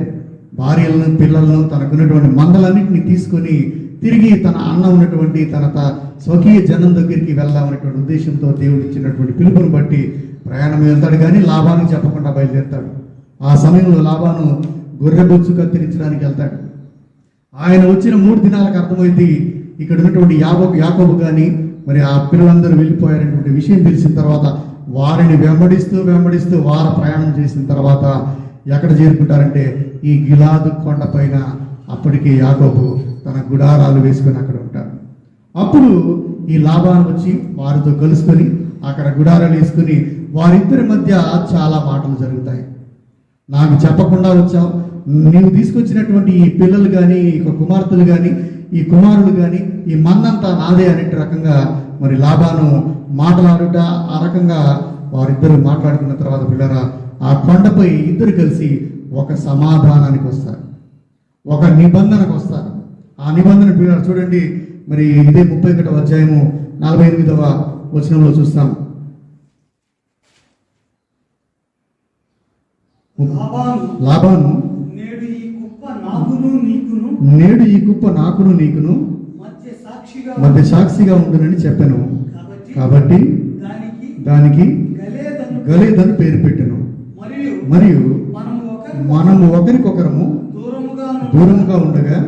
Speaker 4: భార్యలను పిల్లలను తనకున్నటువంటి మందలన్నింటినీ తీసుకొని తిరిగి తన అన్న ఉన్నటువంటి తన స్వకీయ జనం దగ్గరికి వెళ్దామనేటువంటి ఉద్దేశంతో దేవుడు ఇచ్చినటువంటి పిలుపుని బట్టి ప్రయాణం వెళ్తాడు. కానీ లాబానికి చెప్పకుండా బయలుదేరుతాడు. ఆ సమయంలో లాబాను గొర్రెబొచ్చు కత్తిరించడానికి వెళ్తాడు. ఆయన వచ్చిన 3 దినాలకు అర్థమైంది ఇక్కడ ఉన్నటువంటి యాకోబు కానీ మరి ఆ పిల్లలందరూ వెళ్ళిపోయారనేటువంటి విషయం తెలిసిన తర్వాత వారిని వెంబడిస్తూ వార ప్రయాణం చేసిన తర్వాత ఎక్కడ చేరుకుంటారంటే ఈ గిలాదు కొండ పైన అప్పటికే యాకోబు తన గుడారాలు వేసుకొని అక్కడ ఉంటాడు. అప్పుడు ఈ లాబాను వచ్చి వారితో కలుసుకొని అక్కడ గుడారాలు వేసుకొని వారిద్దరి మధ్య చాలా మాటలు జరుగుతాయి. నాకు చెప్పకుండా వచ్చావు, నీవు తీసుకొచ్చినటువంటి ఈ పిల్లలు కానీ ఈ కుమార్తెలు కానీ ఈ కుమారులు కానీ ఈ మందంతా నాదే అనే రకంగా మరి లాబాను మాట్లాడుట, ఆ రకంగా వారిద్దరు మాట్లాడుకున్న తర్వాత పిల్లరా ఆ కొండపై ఇద్దరు కలిసి ఒక సమాధానానికి వస్తారు, ఒక నిబంధనకు వస్తారు. ఆ నిబంధన పిల్లలు చూడండి, మరి ఇదే 31వ అధ్యాయము 48వ వచనంలో చూస్తాం. లాబాను
Speaker 1: నేడు ఈ కుప్ప నాకును నీకును మధ్య సాక్షిగా ఉండునని చెప్పాను. కాబట్టి దానికి గలేదను పేరు పెట్టాను. మరియు మనము ఒకరికొకరము దూరముగా ఉండగా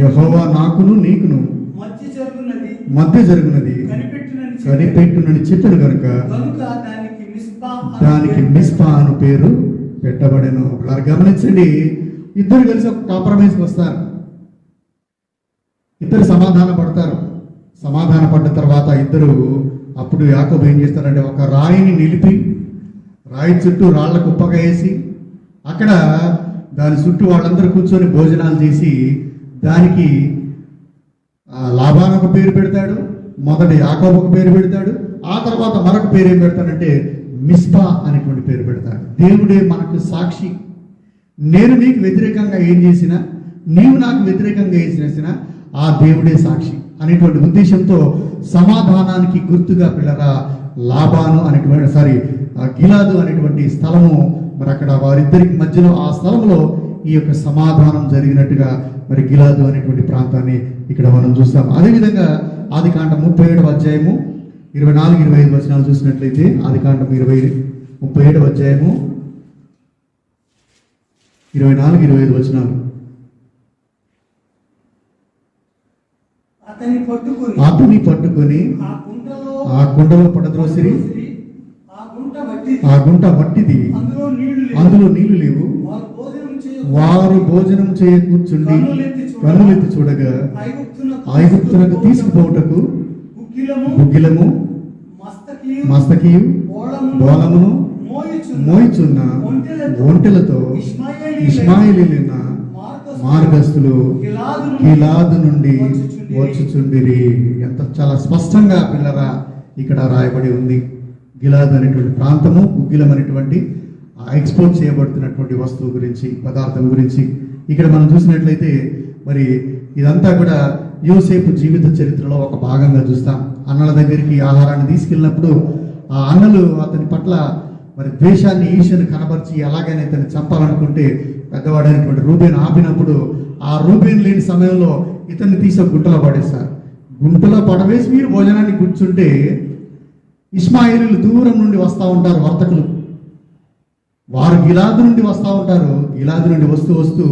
Speaker 1: యెహోవా నాకును నీకును మధ్య జరుగునది కనిపెట్టునని చెప్పాను కనుక దానికి మిస్పా అను పేరు పెట్టబడెను. గమనించండి, ఇద్దరు కలిసి ఒక కాంప్రమైజ్కి వస్తారు. ఇద్దరు సమాధాన పడ్డ తర్వాత ఇద్దరు అప్పుడు యాకోబు ఏం చేస్తారంటే ఒక రాయిని నిలిపి రాయి చుట్టూ రాళ్ల కుప్పగా వేసి అక్కడ దాని చుట్టూ వాళ్ళందరూ కూర్చొని భోజనాలు చేసి దానికి లాబాను ఒక పేరు పెడతాడు, మొదట యాకోబు ఒక పేరు పెడతాడు, ఆ తర్వాత మరొక పేరు ఏం పెడతాడంటే మిస్పా అనేటువంటి పేరు పెడతాడు. దేవుడే మనకు సాక్షి. నేను నీకు వ్యతిరేకంగా ఏం చేసినా, నీవు నాకు వ్యతిరేకంగా ఏం చేసినా ఆ దేవుడే సాక్షి అనేటువంటి ఉద్దేశంతో సమాధానానికి గుర్తుగా పిల్లరా లాబాను అనేటువంటి గిలాదు అనేటువంటి స్థలము మరి అక్కడ వారిద్దరికి మధ్యలో ఆ స్థలంలో ఈ యొక్క సమాధానం జరిగినట్టుగా మరి గిలాదు అనేటువంటి ప్రాంతాన్ని ఇక్కడ మనం చూస్తాం. అదేవిధంగా ఆదికాండం 37వ అధ్యాయము 24-25 వచనాలు చూసినట్లయితే ఆదికాండం 37వ అధ్యాయము 24-25 వచనాలు. అతని పట్టుకొని ఆ కుండలో పడద్రోసిరి, ఆ గుంట వట్టిది, అందులో నీళ్లు లేవు. వారు భోజనం చేయ కూర్చుండి కన్నులెత్తి చూడగా ఐగుప్తునకు తీసుకుపోవుటకు గుగ్గిలము మస్తకియు బోళమును మోయిచున్న ఒంటెలతో ఇష్మాయేలీయులైన మార్గస్తులు గిలాదు నుండి వచ్చుచుండిరి. ఎంత చాలా స్పష్టంగా పిల్లరా ఇక్కడ రాయబడి ఉంది. గిలాదు అనేటువంటి ప్రాంతము, గుగ్గిలం అనేటువంటి ఎక్స్పోర్ట్ చేయబడుతున్నటువంటి వస్తువు గురించి, పదార్థం గురించి ఇక్కడ మనం చూసినట్లయితే మరి ఇదంతా కూడా యోసేపు జీవిత చరిత్రలో ఒక భాగంగా చూస్తాం. అన్నల దగ్గరికి ఆహారాన్ని తీసుకెళ్ళినప్పుడు ఆ అన్నలు అతని పట్ల మరి ద్వేషాన్ని, ఈర్ష్యను కనబరిచి అలాగనే అతన్ని చంపాలనుకుంటే పెద్దవాడైనటువంటి రూబేన్ ఆపినప్పుడు ఆ రూబేన్ లేని సమయంలో ఇతన్ని తీసి గుంటలో పడేస్తారు.
Speaker 4: గుంటలో పడవేసి మీరు భోజనానికి కూర్చుంటే ఇష్మాయిలీలు దూరం నుండి వస్తూ ఉంటారు వర్తకులు. వారు గిలాదు నుండి వస్తూ ఉంటారు. గిలాదు నుండి వస్తూ వస్తూ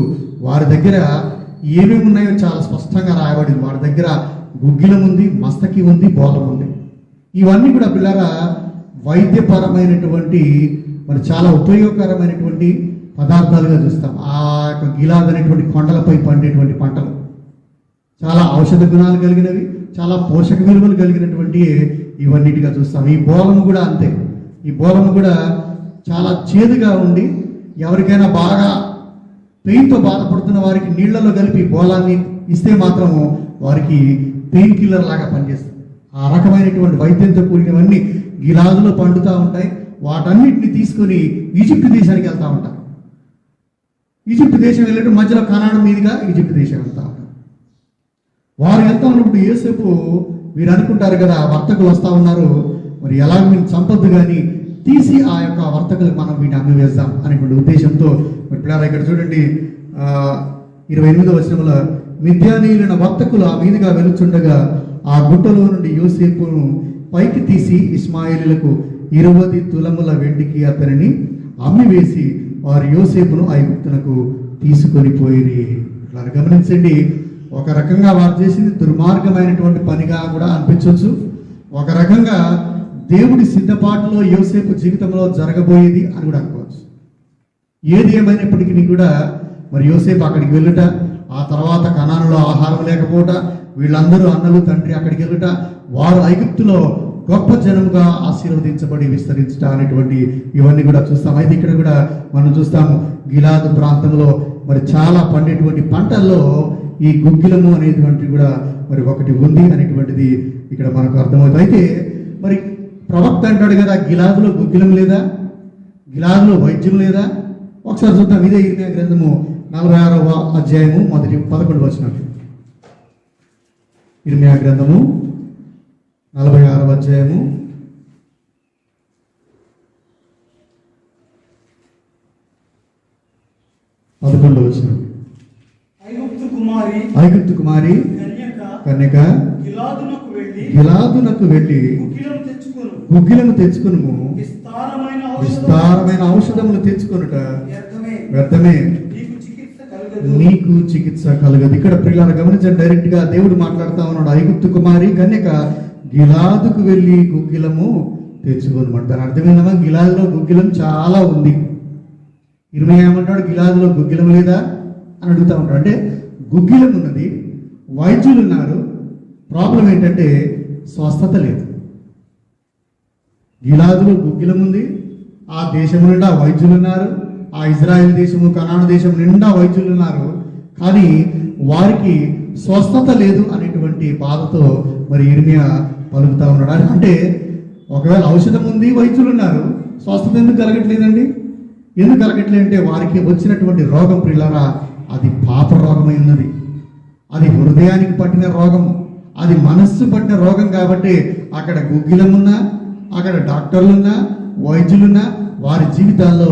Speaker 4: వారి దగ్గర ఏమేమి ఉన్నాయో చాలా స్పష్టంగా రాయబడింది. వారి దగ్గర గుగ్గిలం ఉంది, మస్తకి ఉంది, బోలం ఉంది. ఇవన్నీ కూడా పిల్లరా వైద్యపరమైనటువంటి మరి చాలా ఉపయోగకరమైనటువంటి పదార్థాలుగా చూస్తాం. ఆ యొక్క గిలాద్ అనేటువంటి కొండలపై పండేటువంటి పంటలు చాలా ఔషధ గుణాలు కలిగినవి, చాలా పోషక విలువలు కలిగినటువంటి ఇవన్నిటిగా చూస్తాం. ఈ బోలము కూడా అంతే. ఈ బోలము కూడా చాలా చేదుగా ఉండి ఎవరికైనా బాగా పెయిన్తో బాధపడుతున్న వారికి నీళ్లలో కలిపి బోలాన్ని ఇస్తే మాత్రము వారికి పెయిన్ కిల్లర్ లాగా పనిచేస్తుంది. ఆ రకమైనటువంటి వైద్యంతో కూడినవన్నీ గిలాదులో పండుతూ ఉంటాయి. వాటన్నిటిని తీసుకొని ఈజిప్ట్ దేశానికి వెళ్తూ ఉంటారు. ఈజిప్ట్ దేశం వెళ్ళేటప్పుడు మధ్యలో కనాడ మీదుగా ఈజిప్ట్ దేశం వెళ్తా ఉంటారు. వారు వెళ్తా ఉన్నప్పుడు యోసేపు వీరు అనుకుంటారు కదా వర్తకులు వస్తూ ఉన్నారు, మరి ఎలాగ వీళ్ళు చంపొద్దు కానీ తీసి ఆ యొక్క వర్తకులకు మనం వీటిని అమ్మివేస్తాం అనేటువంటి ఉద్దేశంతో మరి పిల్లలు ఇక్కడ చూడండి 28వ వచనంలో మిద్యానీయులైన వర్తకులు ఆ మీదుగా వెలుచుండగా ఆ గుట్టలో నుండి యోసేపును పైకి తీసి ఇష్మాయేలీలకు 20 తులముల వెండికి అతనిని అమ్మివేసి వారు యోసేపును ఐగుప్తునకు తీసుకొని పోయిరి. ఇట్లా గమనించండి, ఒక రకంగా వారు చేసింది దుర్మార్గమైనటువంటి పనిగా కూడా అనిపించవచ్చు. ఒక రకంగా దేవుడి సిద్ధపాటులో యోసేపు జీవితంలో జరగబోయేది అని కూడా అనుకోవచ్చు. ఏది ఏమైనప్పటికీ కూడా మరి యోసేపు అక్కడికి వెళ్ళుట, ఆ తర్వాత కనానులో ఆహారం లేకపోవట, వీళ్ళందరూ అన్నలు తండ్రి అక్కడికి వెళ్ళుట, వారు ఐగుప్తులో గొప్ప జనముగా ఆశీర్వదించబడి విస్తరించుట అనేటువంటి ఇవన్నీ కూడా చూస్తాం. అయితే ఇక్కడ కూడా మనం చూస్తాము గిలాదు ప్రాంతంలో మరి చాలా పండేటువంటి పంటల్లో ఈ గుగ్గిలము అనేటువంటి కూడా మరి ఒకటి ఉంది అనేటువంటిది ఇక్కడ మనకు అర్థమవుతుంది. అయితే మరి ప్రవక్త అంటాడు కదా గిలాదులో గుగ్గిలం లేదా, గిలాదులో వైద్యం లేదా. ఒకసారి చూద్దాం. ఇదే ఇర్మియా గ్రంథము 46వ అధ్యాయము 11 వచనం. ఇర్మియా గ్రంథము 46వ అధ్యాయము 11 వచనం. ఐగుప్తు కుమారి కన్యక గిలాదునకు వెళ్ళి గుగ్గిలము తెచ్చుకును, విస్తారమైన ఔషధములు తెచ్చుకొనుట వ్యర్థమే, నీకు చికిత్స కలగదు. ఇక్కడ పిల్లలు గమనించండి, డైరెక్ట్ గా దేవుడు మాట్లాడుతా ఉన్నాడు. ఐగుప్తు కుమారి కన్యక గిలాదుకు వెళ్ళి గుగ్గిలము తెచ్చుకోనమాట. దాని అర్థమైందమ్మా, గిలాదులో గుగ్గిలం చాలా ఉంది. ఇర్మియా ఏమంటాడు, గిలాదులో గుగ్గిలం లేదా అని అడుగుతా ఉంటాడు. అంటే గుగ్గిలం ఉన్నది, వైద్యులు ఉన్నారు, ప్రాబ్లం ఏంటంటే స్వస్థత లేదు. గిలాదులో గుగ్గిలం ఉంది, ఆ దేశం నిండా వైద్యులు ఉన్నారు, ఆ ఇజ్రాయెల్ దేశము కనాను దేశం నిండా వైద్యులు ఉన్నారు, కానీ వారికి స్వస్థత లేదు అనేటువంటి బాధతో మరి ఇర్మియా పలుకుతా ఉన్నాడు. అంటే ఒకవేళ ఔషధం ఉంది, వైద్యులు ఉన్నారు, స్వస్థత ఎందుకు కలగట్లేదండి? ఎందుకు కలగట్లేదు అంటే వారికి వచ్చినటువంటి రోగం ప్రియులారా అది పాప రోగమై ఉన్నది, అది హృదయానికి పట్టిన రోగం, అది మనస్సు పట్టిన రోగం. కాబట్టి అక్కడ గుగ్గిలమున్నా, అక్కడ డాక్టర్లున్నా, వైద్యులున్నా వారి జీవితాల్లో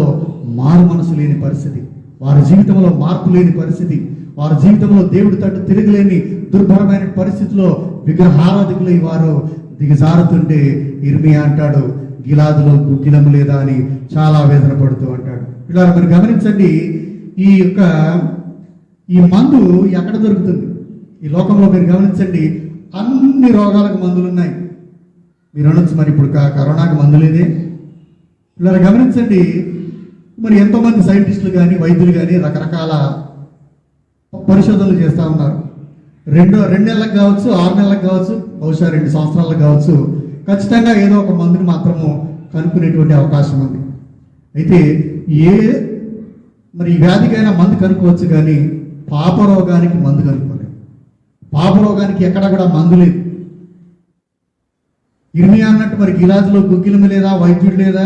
Speaker 4: మారు మనసు లేని పరిస్థితి, వారి జీవితంలో మార్పు లేని పరిస్థితి, వారి జీవితంలో దేవుడి తట్టు తిరగలేని దుర్భరమైన పరిస్థితిలో విగ్రహారాధికులు వారు దిగజారుతుంటే ఇర్మియా అంటాడు గిలాదులో గుగ్గిలం లేదా అని చాలా వేదన పడుతూ అంటాడు. ఇలా మీరు గమనించండి, ఈ మందు ఎక్కడ దొరుకుతుంది ఈ లోకంలో? మీరు గమనించండి, అన్ని రోగాలకు మందులు ఉన్నాయి. మీరు అనొచ్చు మరి ఇప్పుడు కరోనాకి మందు లేదే. ఇలా గమనించండి, మరి ఎంతోమంది సైంటిస్టులు కానీ వైద్యులు కానీ రకరకాల పరిశోధనలు చేస్తూ ఉన్నారు. 2 నెలలకు కావచ్చు, 6 నెలలకు కావచ్చు, బహుశా 2 సంవత్సరాలకు కావచ్చు, ఖచ్చితంగా ఏదో ఒక మందుని మాత్రము కనుక్కునేటువంటి అవకాశం ఉంది. అయితే మరి ఈ వ్యాధికైనా మందు కనుక్కోవచ్చు, కానీ పాపరోగానికి మందు కనుక్కోలేదు. పాపరోగానికి ఎక్కడ కూడా మందు లేదు. ఇర్మియా అన్నట్టు మరి గిలాదులో గుగ్గిలము లేదా, వైద్యుడు లేదా?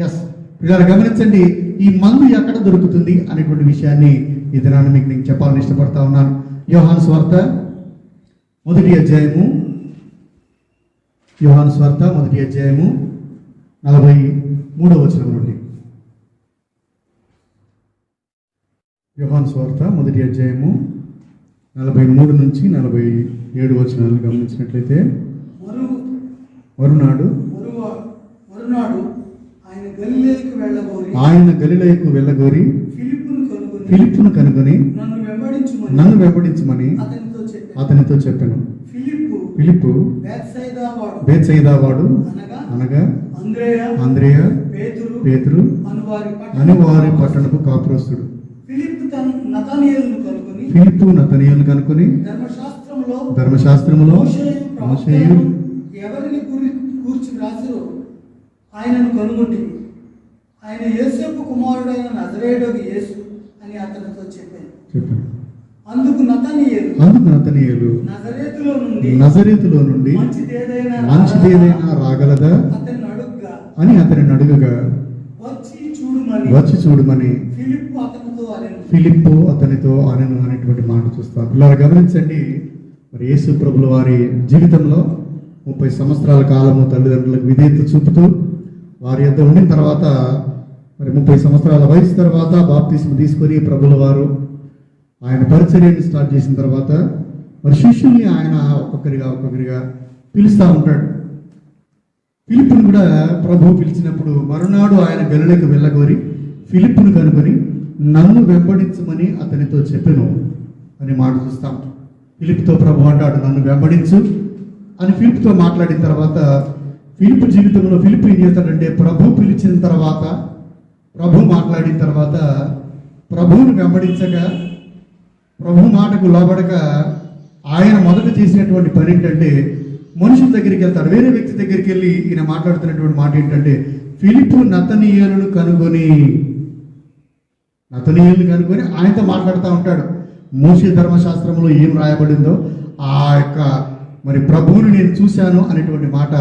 Speaker 4: ఎస్. ఇలా గమనించండి, ఈ మందు ఎక్కడ దొరుకుతుంది అనేటువంటి విషయాన్ని ఈ దినాన్ని మీకు నేను చెప్పాలని ఇష్టపడతా ఉన్నాను. యోహాను స్వార్త 1వ అధ్యాయము 43వ వచనం నుండి. యోహాను స్వార్త 1వ అధ్యాయము 43 నుంచి 44 7 వచనాలను గమనించినట్లయితే,
Speaker 1: మరు
Speaker 4: మరునాడు
Speaker 1: మరునాడు ఆయన గలిలయకు
Speaker 4: వెళ్ళగోరి
Speaker 1: ఫిలిప్పును కనుగొని
Speaker 4: ఫిలిప్పును కనుగొని
Speaker 1: నన్ను వెంబడించుమని
Speaker 4: అతనితో చెప్పాను. ఫిలిప్పు బేత్సయిదా వాడు అనగా అంద్రేయ పేతురు అని వారి పట్టణపు కాపురస్తుడు. ఫిలిప్పు నతనీయులను కనుకొని ధర్మశాస్త్రములో మోషేయు
Speaker 1: ఎవరిని కూర్చి రాసిరో ఆయనను కనుగొంటి. ఆయన యోసేపు కుమారుడైన నజరేయుడగు యేసు అని అతనితో చెప్పాను. అందుకు నతనీయులు నజరేతులో నుండి మంచిదేదైనా రాగలదా అని అతనిని అడుగగా వచ్చి చూడమని ఫిలిప్పు అతనితో అనెను అనేటువంటి మాట చూస్తాం. ఇలా గమనించండి, మరి యేసు ప్రభుల వారి జీవితంలో 30 సంవత్సరాల కాలము తల్లిదండ్రులకు విధేయత చూపుతూ వారి యొద్ద ఉండిన తర్వాత, మరి 30 సంవత్సరాల వయసు తర్వాత బాప్తిస్మ తీసుకొని ప్రభుల వారు ఆయన పరిచర్యని స్టార్ట్ చేసిన తర్వాత మరి శిష్యుల్ని ఆయన ఒక్కొక్కరిగా పిలుస్తూ ఉంటాడు. ఫిలిప్పును కూడా ప్రభువు పిలిచినప్పుడు మరునాడు ఆయన గలిలయకు వెళ్ళగోరి ఫిలిప్పును కనుగొని నన్ను వెంబడించమని అతనితో చెప్పెను అని మాట చూస్తాం. ఫిలిప్పుతో ప్రభు అంటాడు, నన్ను వెంబడించు అని ఫిలిప్పుతో మాట్లాడిన తర్వాత, ఫిలిప్పు జీవితంలో ఫిలిప్పు ఏం చేస్తాడంటే, ప్రభు పిలిచిన తర్వాత, ప్రభు మాట్లాడిన తర్వాత ప్రభువును వెంబడించక, ప్రభు మాటకు లోబడక ఆయన మొదట చేసినటువంటి పని ఏంటంటే, మనుషుల దగ్గరికి వెళ్తాడు. వేరే వ్యక్తి దగ్గరికి వెళ్ళి ఈయన మాట్లాడుతున్నటువంటి మాట ఏంటంటే, ఫిలిప్పు నతనీయులను కనుగొని ఆయనతో మాట్లాడుతూ ఉంటాడు. మోషే ధర్మశాస్త్రంలో ఏం రాయబడిందో ఆ యొక్క మరి ప్రభువుని నేను చూశాను అనేటువంటి మాట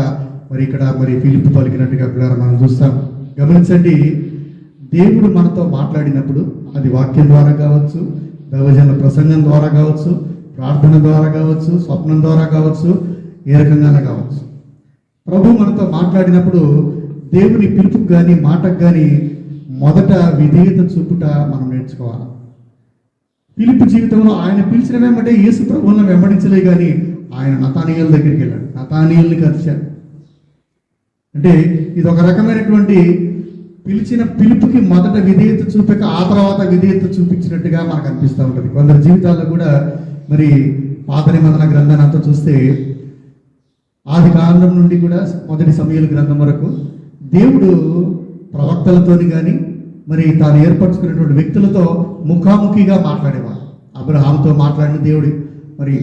Speaker 1: మరి ఇక్కడ మరి ఫిలిప్పు పలికినట్టుగా పిల్లలు మనం చూస్తాం. గమనించండి, దేవుడు మనతో మాట్లాడినప్పుడు అది వాక్యం ద్వారా కావచ్చు, దైవజనుల ప్రసంగం ద్వారా కావచ్చు, ప్రార్థన ద్వారా కావచ్చు, స్వప్నం ద్వారా కావచ్చు, ఏ రకంగానే కావచ్చు. ప్రభు మనతో మాట్లాడినప్పుడు దేవుని పిలుపుకు కానీ మాటకు కానీ మొదట విధేయత చూపుట మనం నేర్చుకోవాలి. ఫిలిప్పు జీవితంలో ఆయన పిలిచినవేమంటే యేసు ప్రభువులను వెంబడించలే కానీ ఆయన నతానీయుల దగ్గరికి వెళ్ళాడు, నతానీయుల్ని కలిశాడు. అంటే ఇది ఒక రకమైనటువంటి పిలిచిన పిలుపుకి మొదట విధేయత చూపక ఆ తర్వాత విధేయత చూపించినట్టుగా మనకు అనిపిస్తూ ఉంటుంది. కొందరి జీవితాల్లో కూడా మరి పాత నిబంధన గ్రంథాన్ని అంతా చూస్తే ఆది కాండం నుండి కూడా మొదటి సమూయేలు గ్రంథం వరకు దేవుడు ప్రవక్తలతోని కానీ మరి తాను ఏర్పరచుకున్నటువంటి వ్యక్తులతో ముఖాముఖిగా మాట్లాడేవాడు. అబ్రహాముతో మాట్లాడిన దేవుడు, మరి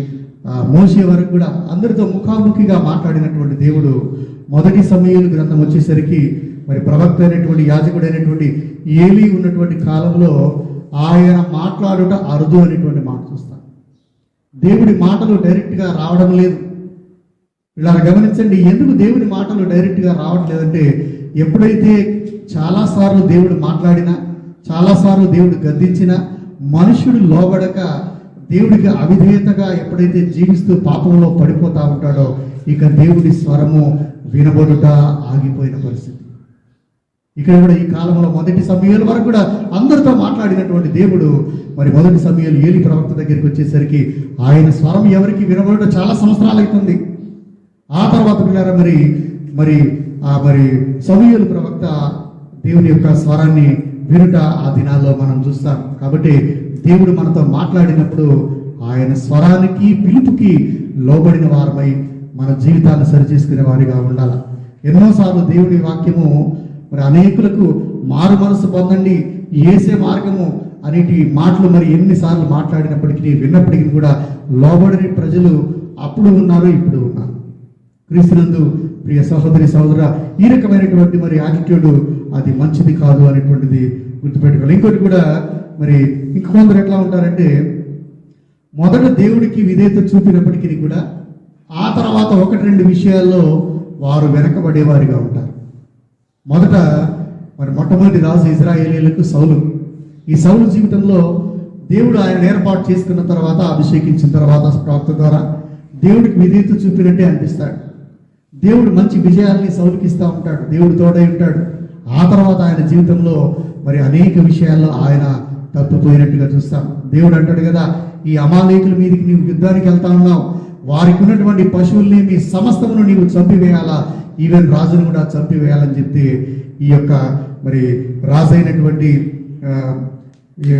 Speaker 1: మోషే వరకు కూడా అందరితో ముఖాముఖిగా మాట్లాడినటువంటి దేవుడు మొదటి సమూయేలు గ్రంథం వచ్చేసరికి మరి ప్రవక్త అయినటువంటి యాజకుడు అయినటువంటి ఏలీ ఉన్నటువంటి కాలంలో ఆయన మాట్లాడుట అరుదు అనేటువంటి మాట చూస్తాం. దేవుడి మాటలు డైరెక్ట్గా రావడం లేదు. ఇలా గమనించండి, ఎందుకు దేవుడి మాటలు డైరెక్ట్గా రావట్లేదంటే, ఎప్పుడైతే చాలాసార్లు దేవుడు మాట్లాడినా, చాలాసార్లు దేవుడు గద్దించినా, మనుషుడు లోబడక దేవుడికి అవిధేయతగా ఎప్పుడైతే జీవిస్తూ పాపంలో పడిపోతా ఉంటాడో, ఇక దేవుడి స్వరము వినబడుట ఆగిపోయిన పరిస్థితి. ఇక్కడ కూడా ఈ కాలంలో మొదటి సమూయేలు వరకు కూడా అందరితో మాట్లాడినటువంటి దేవుడు మరి మొదటి సమూయేలు ఏలీ ప్రవక్త దగ్గరికి వచ్చేసరికి ఆయన స్వరం ఎవరికి వినబడట చాలా సంవత్సరాలు అవుతుంది. ఆ తర్వాత పిల్లరా మరి మరి మరి సమూయేలు ప్రవక్త దేవుని యొక్క స్వరాన్ని వినుట ఆ దినాల్లో మనం చూస్తాం. కాబట్టి దేవుడు మనతో మాట్లాడినప్పుడు ఆయన స్వరానికి పిలుపుకి లోబడిన వారమై మన జీవితాన్ని సరిచేసుకునే వారిగా ఉండాలి. ఎన్నోసార్లు దేవుని వాక్యము మరి అనేకులకు మారు మనసు పొందండి, ఏసే మార్గము అనేటి మాటలు మరి ఎన్నిసార్లు మాట్లాడినప్పటికీ విన్నప్పటికీ కూడా లోబడని ప్రజలు అప్పుడు ఉన్నారు, ఇప్పుడు ఉన్నారు. క్రీస్తునందు ప్రియ సహోదరి సహోదర, ఈ రకమైనటువంటి మరి యాటిట్యూడ్ అది మంచిది కాదు అనేటువంటిది గుర్తుపెట్టుకోవాలి. ఇంకోటి కూడా మరి ఇంకొందరు ఎట్లా ఉంటారంటే, మొదట దేవుడికి విధేయత చూపినప్పటికీ కూడా ఆ తర్వాత 1-2 విషయాల్లో వారు వెనకబడేవారిగా ఉంటారు. మొదట మరి మొట్టమొదటి రాజు ఇజ్రాయేలీలకు సౌలు. ఈ సౌలు జీవితంలో దేవుడు ఆయన ఏర్పాటు చేసుకున్న తర్వాత, అభిషేకించిన తర్వాత ప్రవక్త ద్వారా దేవుడికి విధేయత చూపినట్టే అనిపిస్తాడు. దేవుడు మంచి విజయాల్ని సౌలుకి ఇస్తూ ఉంటాడు, దేవుడు తోడై ఉంటాడు. ఆ తర్వాత ఆయన జీవితంలో మరి అనేక విషయాల్లో ఆయన తప్పిపోయినట్టుగా చూస్తాం. దేవుడు అంటాడు కదా, ఈ అమాలేకుల మీదకి నీవు యుద్ధానికి వెళ్తా ఉన్నావు,
Speaker 4: వారికి ఉన్నటువంటి పశువుల్ని మీ సమస్తమును నీవు చంపివేయాలా, ఈవెన్ రాజును కూడా చంపివేయాలని చెప్తే ఈ యొక్క మరి రాజు అయినటువంటి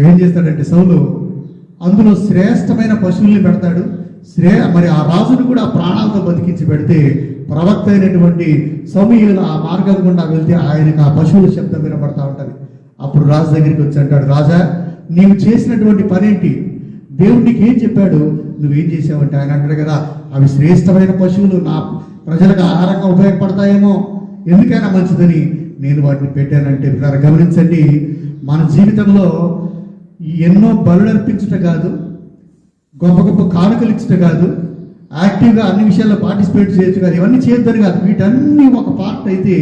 Speaker 4: ఏం చేస్తాడంటే సౌలు అందులో శ్రేష్టమైన పశువుల్ని పెడతాడు. మరి ఆ రాజును కూడా ప్రాణాలతో బతికించి పెడితే ప్రవక్త అయినటువంటి సమూయేలు ఆ మార్గం గుండా వెళ్తే ఆయనకు ఆ పశువుల శబ్దం వినపడతా ఉంటది. అప్పుడు రాజు దగ్గరికి వచ్చి అంటాడు, రాజా నీవు చేసినటువంటి పనేంటి? దేవుడు నీకు ఏం చెప్పాడు, నువ్వేం చేసావంటే ఆయన అంటాడు కదా, అవి శ్రేష్టమైన పశువులు, నా ప్రజలకు ఆహారంగా ఉపయోగపడతాయేమో, ఎందుకైనా మంచిదని నేను వాటిని పెట్టానంటే. గమనించండి, మన జీవితంలో ఎన్నో బలులు అర్పించుట కాదు, గొప్ప గొప్ప కానుకలు ఇచ్చుట కాదు, యాక్టివ్గా అన్ని విషయాల్లో పార్టిసిపేట్ చేయొచ్చు కాదు, ఇవన్నీ చేయొద్దని కాదు. వీటన్నీ ఒక పార్ట్ అయితే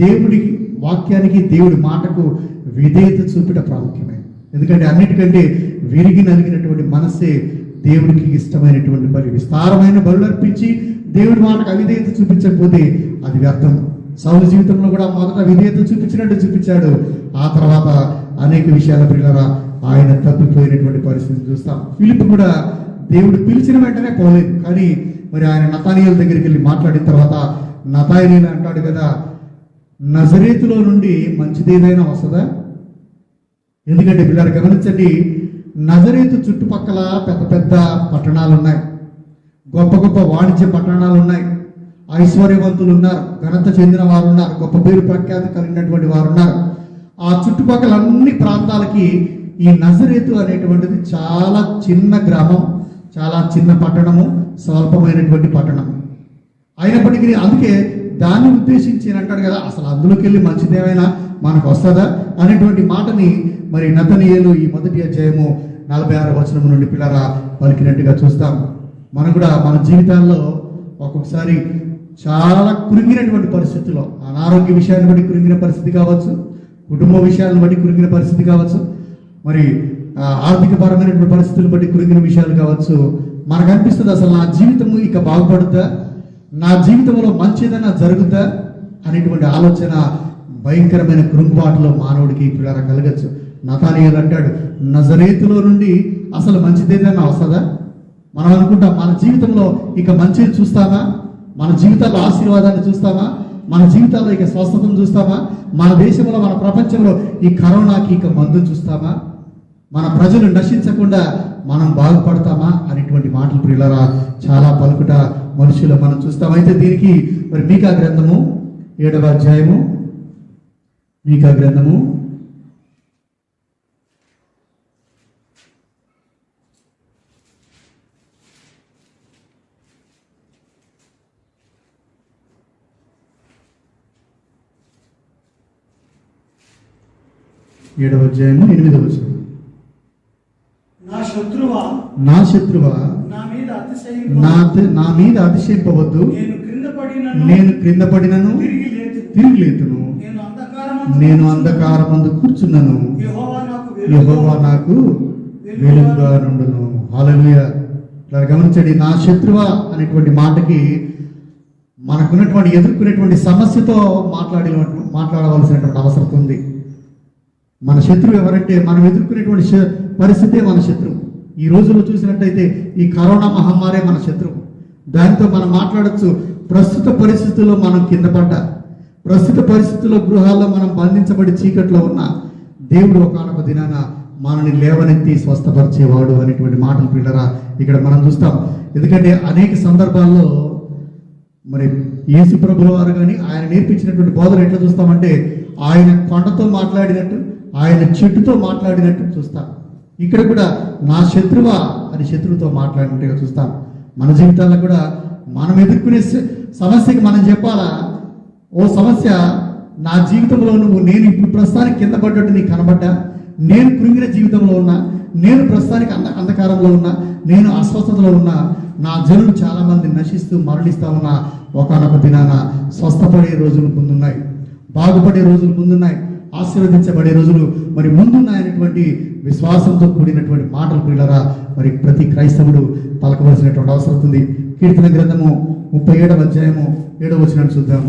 Speaker 4: దేవుడికి వాక్యానికి దేవుడి మాటకు విధేయత చూపట ప్రాముఖ్యమే. ఎందుకంటే అన్నిటికంటే విరిగి నలిగినటువంటి మనస్సే దేవుడికి ఇష్టమైనటువంటి బలి. విస్తారమైన బలులు అర్పించి దేవుడి మాటకు అవిధేయత చూపించకపోతే అది వ్యర్థం. సౌలు జీవితంలో కూడా మొదట విధేయత చూపించినట్టు చూపించాడు, ఆ తర్వాత అనేక విషయాల పిల్లరా ఆయన తప్పిపోయినటువంటి పరిస్థితిని చూస్తాం. ఫిలిప్ కూడా దేవుడు పిలిచిన వెంటనే పోలేదు, కానీ మరి ఆయన నతానీయుల దగ్గరికి వెళ్ళి మాట్లాడిన తర్వాత నతానీయులు అంటాడు కదా, నజరేతులో నుండి మంచిదేదైనా వస్తుందా? ఎందుకంటే పిల్లలు గమనించండి, నజరేతు చుట్టుపక్కల పెద్ద పెద్ద పట్టణాలు ఉన్నాయి, గొప్ప గొప్ప వాణిజ్య పట్టణాలు ఉన్నాయి, ఐశ్వర్యవంతులు ఉన్నారు, ఘనత చెందిన వారు ఉన్నారు, గొప్ప పేరు ప్రఖ్యాతి కలిగినటువంటి వారు ఉన్నారు. ఆ చుట్టుపక్కల అన్ని ప్రాంతాలకి ఈ నజరేతు అనేటువంటిది చాలా చిన్న గ్రామం, చాలా చిన్న పట్టణము, స్వల్పమైనటువంటి పట్టణం. అయినప్పటికీ అందుకే దాన్ని ఉద్దేశించి అంటాడు కదా, అసలు అందులోకి వెళ్ళి మంచిదేమైనా మనకు వస్తుందా అనేటువంటి మాటని మరి నతనీయులు ఈ మొదటి అధ్యాయము 46వ వచనం నుండి పిల్లరా పలికినట్టుగా చూస్తాం. మనం కూడా మన జీవితాల్లో ఒక్కొక్కసారి చాలా కృంగినటువంటి పరిస్థితుల్లో, అనారోగ్య విషయాన్ని బట్టి కృంగిన పరిస్థితి కావచ్చు, కుటుంబ విషయాలను బట్టి కృంగిన పరిస్థితి కావచ్చు, మరి ఆర్థికపరమైనటువంటి పరిస్థితులను బట్టి కృంగిన విషయాలు కావచ్చు. మనకు అనిపిస్తుంది అసలు నా జీవితము ఇక బాగుపడుద్దా, నా జీవితంలో మంచి ఏదైనా జరుగుద్దా అనేటువంటి ఆలోచన భయంకరమైన కృంగుబాటులో మానవుడికి పిల్లరా కలగచ్చు. నతానీయులు అంటాడు, నజరేతులో నుండి అసలు మంచిదేదైనా వస్తుందా? మనం అనుకుంటాం మన జీవితంలో ఇక మంచిని చూస్తామా, మన జీవితాల్లో ఆశీర్వాదాన్ని చూస్తామా, మన జీవితాల్లో ఇక స్వస్థతను చూస్తామా, మన దేశంలో మన ప్రపంచంలో ఈ కరోనాకి ఇక మందును చూస్తామా, మన ప్రజలు నశించకుండా మనం బాగుపడతామా అనేటువంటి మాటలు ప్రియులారా చాలా పలుకుట మనుషులు మనం చూస్తాం. అయితే దీనికి మరి మీకా గ్రంథము 7వ అధ్యాయము, మీకా గ్రంథము 7వ అధ్యాయము 8వ వచనం. నా శత్రువా నా మీద అతిశయింపవద్దు, నేను క్రింద పడినను తిరిగి లేతును, నేను అంధకారమందు కూర్చున్నను, యెహోవా నాకు వెలుగుగా నుండును. హల్లెలూయా. ఇలా గమనించండి, నా శత్రువా అనేటువంటి మాటకి మనకున్నటువంటి ఎదుర్కొనేటువంటి సమస్యతో మాట్లాడవలసినటువంటి అవసరం ఉంది. మన శత్రువు ఎవరంటే మనం ఎదుర్కొనేటువంటి పరిస్థితే మన శత్రువు. ఈ రోజుల్లో చూసినట్టయితే ఈ కరోనా మహమ్మారే మన శత్రువు. దానితో మనం మాట్లాడచ్చు. ప్రస్తుత పరిస్థితుల్లో మనం కింద పడ్డా, ప్రస్తుత పరిస్థితుల్లో గృహాల్లో మనం బంధించబడి చీకట్లో ఉన్న దేవుడు ఒకానొక దినాన మనల్ని లేవనెత్తి స్వస్థపరిచేవాడు అనేటువంటి మాటలు పిల్లరా ఇక్కడ మనం చూస్తాం. ఎందుకంటే అనేక సందర్భాల్లో మరి యేసు ప్రభుల వారు కానీ ఆయన నేర్పించినటువంటి బోధన ఎట్లా చూస్తామంటే ఆయన కొండతో మాట్లాడినట్టు, ఆయన చెట్టుతో మాట్లాడినట్టు చూస్తాం. ఇక్కడ కూడా నా శత్రువా అని శత్రువుతో మాట్లాడినట్టుగా చూస్తాం. మన జీవితాల్లో కూడా మనం ఎదుర్కొనే సమస్యకి మనం చెప్పాలా, ఓ సమస్య నా జీవితంలో నేను ఇప్పుడు ప్రస్తుతానికి కింద పడ్డట్టు నీకు కనబడ్డా, నేను కృంగిన జీవితంలో ఉన్నా, నేను ప్రస్తుతానికి అంధకారంలో ఉన్నా, నేను అస్వస్థతలో ఉన్నా, నా జనులు చాలా మంది నశిస్తూ మరణిస్తా ఉన్నా, ఒకనొక దినాన స్వస్థపడే రోజులు ముందున్నాయి, బాగుపడే రోజులు ముందున్నాయి, ఆశీర్వదించబడే రోజులు మరి ముందున్నాయనేటువంటి విశ్వాసంతో కూడినటువంటి మాటలు పిల్లరా మరి ప్రతి క్రైస్తవుడు పలకవలసినటువంటి అవసరం ఉంది. కీర్తన గ్రంథము 37వ అధ్యాయము 7వ వచనం చూద్దాం.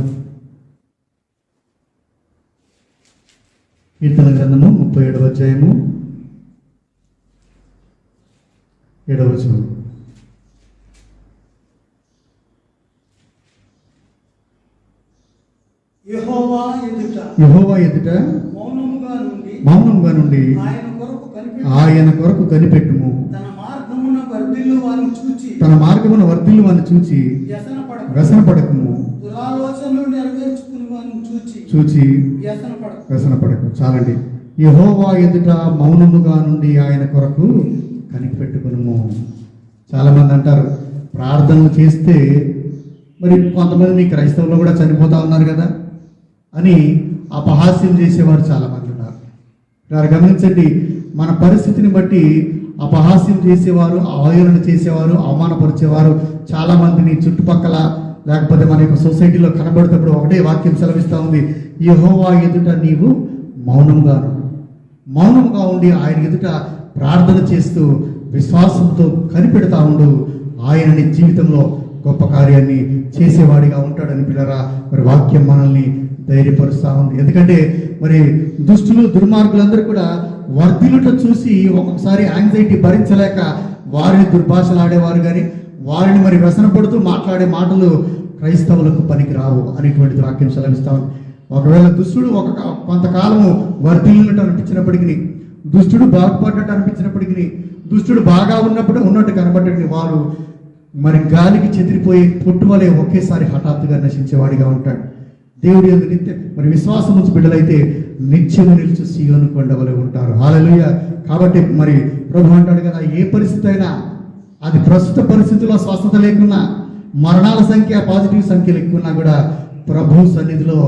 Speaker 4: కీర్తన గ్రంథము 37వ అధ్యాయము 7వ వచనం.
Speaker 1: యెహోవా ఎదుట
Speaker 4: యెహోవా ఎదుట మౌనంగా నుండి ఆయన కొరకు కనిపెట్టుము.
Speaker 1: తన మార్గమున వర్ధిల్లు
Speaker 4: వర్ధిల్లు వారిని చూచి వ్యసనపడకము.
Speaker 1: దురాలోచనలు నెరవేర్చుకుని వారిని
Speaker 4: చూచి వ్యసనపడకు. చాలండి. యెహోవా ఎదుట మౌనముగా నుండి ఆయన కొరకు కనిపెట్టుకును. చాలా మంది అంటారు ప్రార్థనలు చేస్తే మరి కొంతమంది క్రైస్తవులు కూడా చనిపోతా ఉన్నారు కదా అని అపహాస్యం చేసేవారు చాలా మంది ఉన్నారు. ఇలా గమనించండి, మన పరిస్థితిని బట్టి అపహాస్యం చేసేవారు, అవహేళన చేసేవారు, అవమానపరిచేవారు చాలా మందిని చుట్టుపక్కల లేకపోతే మన యొక్క సొసైటీలో కనబడేటప్పుడు ఒకటే వాక్యం సెలవిస్తూ ఉంది, యెహోవా ఎదుట నీవు మౌనంగా ఉండి ఆయన ఎదుట ప్రార్థన చేస్తూ విశ్వాసంతో కనిపెడతా ఉండు. ఆయన నీ జీవితంలో గొప్ప కార్యాన్ని చేసేవాడిగా ఉంటాడని పిల్లరా మరి వాక్యం మనల్ని ధైర్యపరుస్తూ ఉంది. ఎందుకంటే మరి దుష్టులు దుర్మార్గులందరూ కూడా వర్ధిల్లుట చూసి ఒక్కొక్కసారి యాంగ్జైటీ భరించలేక వారిని దుర్భాషలు ఆడేవారు, కానీ వారిని మరి వ్యసనపడుతూ మాట్లాడే మాటలు క్రైస్తవులకు పనికి రావు అనేటువంటిది వాక్యం సెలవిస్తా ఉంది. ఒకవేళ దుష్టుడు కొంతకాలము వర్ధిల్లున్నట్టు అనిపించినప్పటికీ, దుష్టుడు బాగుపడ్డట్టు అనిపించినప్పటికీ, దుష్టుడు బాగా ఉన్నట్టు కనబడ్డట్టు వారు మరి గాలికి చెదిరిపోయి పొట్టువలే ఒకేసారి హఠాత్తుగా నశించేవాడిగా ఉంటాడు. దేవుడి యందు నిత్య మరి విశ్వాసం నుంచి బిడ్డలైతే నిత్యము నిలిచి సీయోను కొండవలే ఉంటారు. హల్లెలూయా. కాబట్టి మరి ప్రభు అంటాడు కదా, ఏ పరిస్థితి అయినా అది ప్రస్తుత పరిస్థితుల్లో స్వస్థత లేకున్నా, మరణాల సంఖ్య పాజిటివ్ సంఖ్యలు ఎక్కున్నా కూడా ప్రభు సన్నిధిలో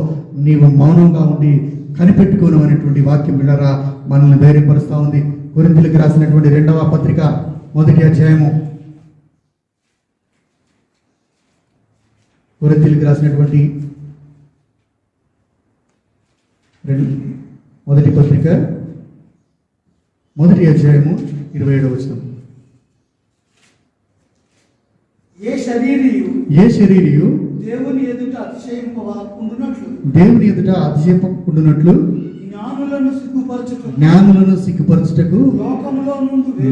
Speaker 4: నీవు మౌనంగా ఉండి కనిపెట్టుకోను అనేటువంటి వాక్యం బిడ్డరా మనల్ని ధైర్యపరుస్తూ ఉంది. కొరింథీయులకు రాసినటువంటి 2వ పత్రిక 1వ అధ్యాయము, కొరింథీయులకు రాసినటువంటి 1వ పత్రిక 1వ అధ్యాయము 27వ వచనం.
Speaker 1: ఏ శరీరియు దేవుని ఎదుట అతిశయింపకుండునట్లు జ్ఞానులను సిగ్గుపరచుటకు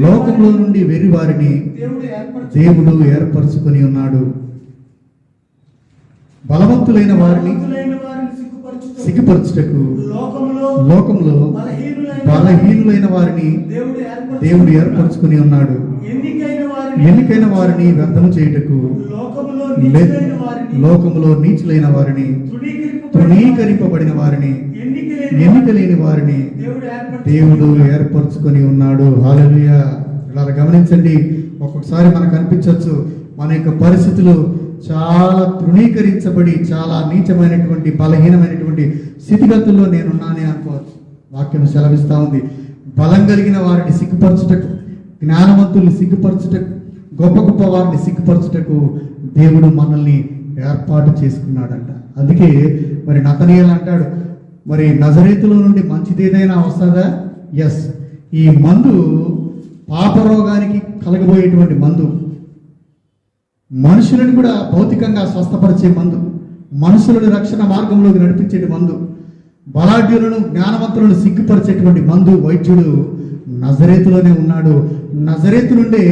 Speaker 1: లోకములో నుండి వెర్రి వారిని దేవుడు ఏర్పరచుకొని ఉన్నాడు. బలవంతులైన వారిని సిగ్గుపరచుటకు లోకములో బలహీనులైన వారిని దేవుడు ఏర్పరచుకొని ఉన్నాడు. ఎన్నికైన వారిని వ్యర్థము చేయుటకు లోకములో నీచులైన వారిని, తృణీకరింపబడిన వారిని, ఎన్నిక లేని వారిని దేవుడు ఏర్పరచుకొని ఉన్నాడు. హల్లెలూయా. ఇలా గమనించండి, ఒక్కొక్కసారి మనకు అనిపించవచ్చు మన యొక్క పరిస్థితులు చాలా తృణీకరించబడి చాలా నీచమైనటువంటి బలహీనమైనటువంటి స్థితిగతుల్లో నేనున్నానే అనుకోవచ్చు. వాక్యం సెలవిస్తూ ఉంది, బలం కలిగిన వారిని సిగ్గుపరచుటకు, జ్ఞానవంతుల్ని సిగ్గుపరచుటకు, గొప్ప గొప్ప వారిని సిగ్గుపరచుటకు దేవుడు మనల్ని ఏర్పాటు చేసుకున్నాడంట. అందుకే మరి నతనీయులు అంటాడు, మరి నజరేతులో నుండి మంచిది ఏదైనా వస్తుందా? ఎస్. ఈ మందు పాపరోగానికి కలగబోయేటువంటి మందు, మనుషులను కూడా భౌతికంగా స్వస్థపరిచే మందు, మనుషులను రక్షణ మార్గంలోకి నడిపించే మందు, బలాఢ్యులను జ్ఞానవంతులను సిగ్గుపరిచేటువంటి మందు వైద్యుడు నజరేతులోనే ఉన్నాడు. నజరేతు నుండే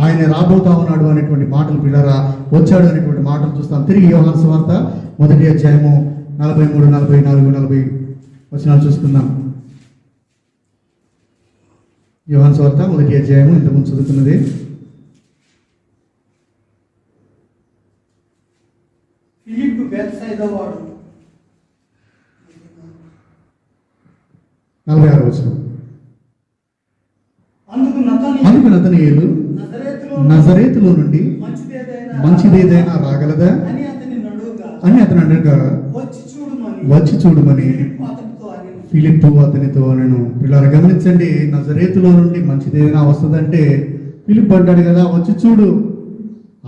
Speaker 1: ఆయన రాబోతా ఉన్నాడు అనేటువంటి మాటలు పిల్లరా వచ్చాడు అనేటువంటి మాటలు చూస్తాం. తిరిగి యోహాను సువార్త 1వ అధ్యాయము 43, 44, 40 వచనాలు చూసుకుందాం. యోహాను సువార్త 1వ అధ్యాయము ఇంతకుముందు చదువుతున్నది. ఫిలిప్పు బెత్సైదా వాడు
Speaker 4: 46వ వచనం. అందుకు నతనీయులు నజరేతులో నుండి మంచిదేదైనా రాగలదా అని అతను అడగగా వచ్చి చూడమని ఫిలిప్పు అతనితో అనెను. పిల్లలు గమనించండి, నజరేతులో నుండి మంచిదేదైనా వస్తుందంటే ఫిలిప్పు అంటాడు కదా, వచ్చి చూడు.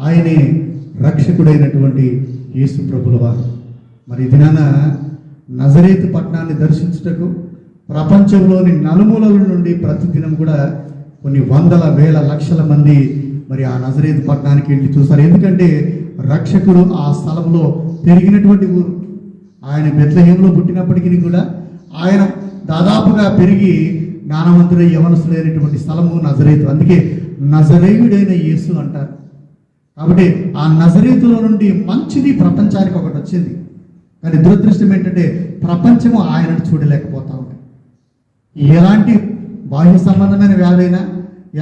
Speaker 4: ఆయనే రక్షకుడైనటువంటి యేసు ప్రభుల వారు. మరి దినాన నజరేతు పట్టణాన్ని దర్శించుటకు ప్రపంచంలోని నలుమూలల నుండి ప్రతిదినం కూడా కొన్ని వందల వేల లక్షల మంది మరి ఆ నజరేతు పట్టణానికి వెళ్ళి చూస్తారు. ఎందుకంటే రక్షకుడు ఆ స్థలంలో పెరిగినటువంటి ఊరు. ఆయన బెత్లెహేములో పుట్టినప్పటికీ కూడా ఆయన దాదాపుగా పెరిగి జ్ఞానవంతుడై యవనస్తుడైనటువంటి స్థలము నజరేతు. అందుకే నజరేయుడైన యేసు అంటారు. కాబట్టి ఆ నజరేతులో నుండి మంచిది ప్రపంచానికి ఒకటి వచ్చింది. కానీ దురదృష్టం ఏంటంటే ప్రపంచము ఆయనను చూడలేకపోతా ఉంది. ఎలాంటి బాహ్య సంబంధమైన వ్యాధైనా,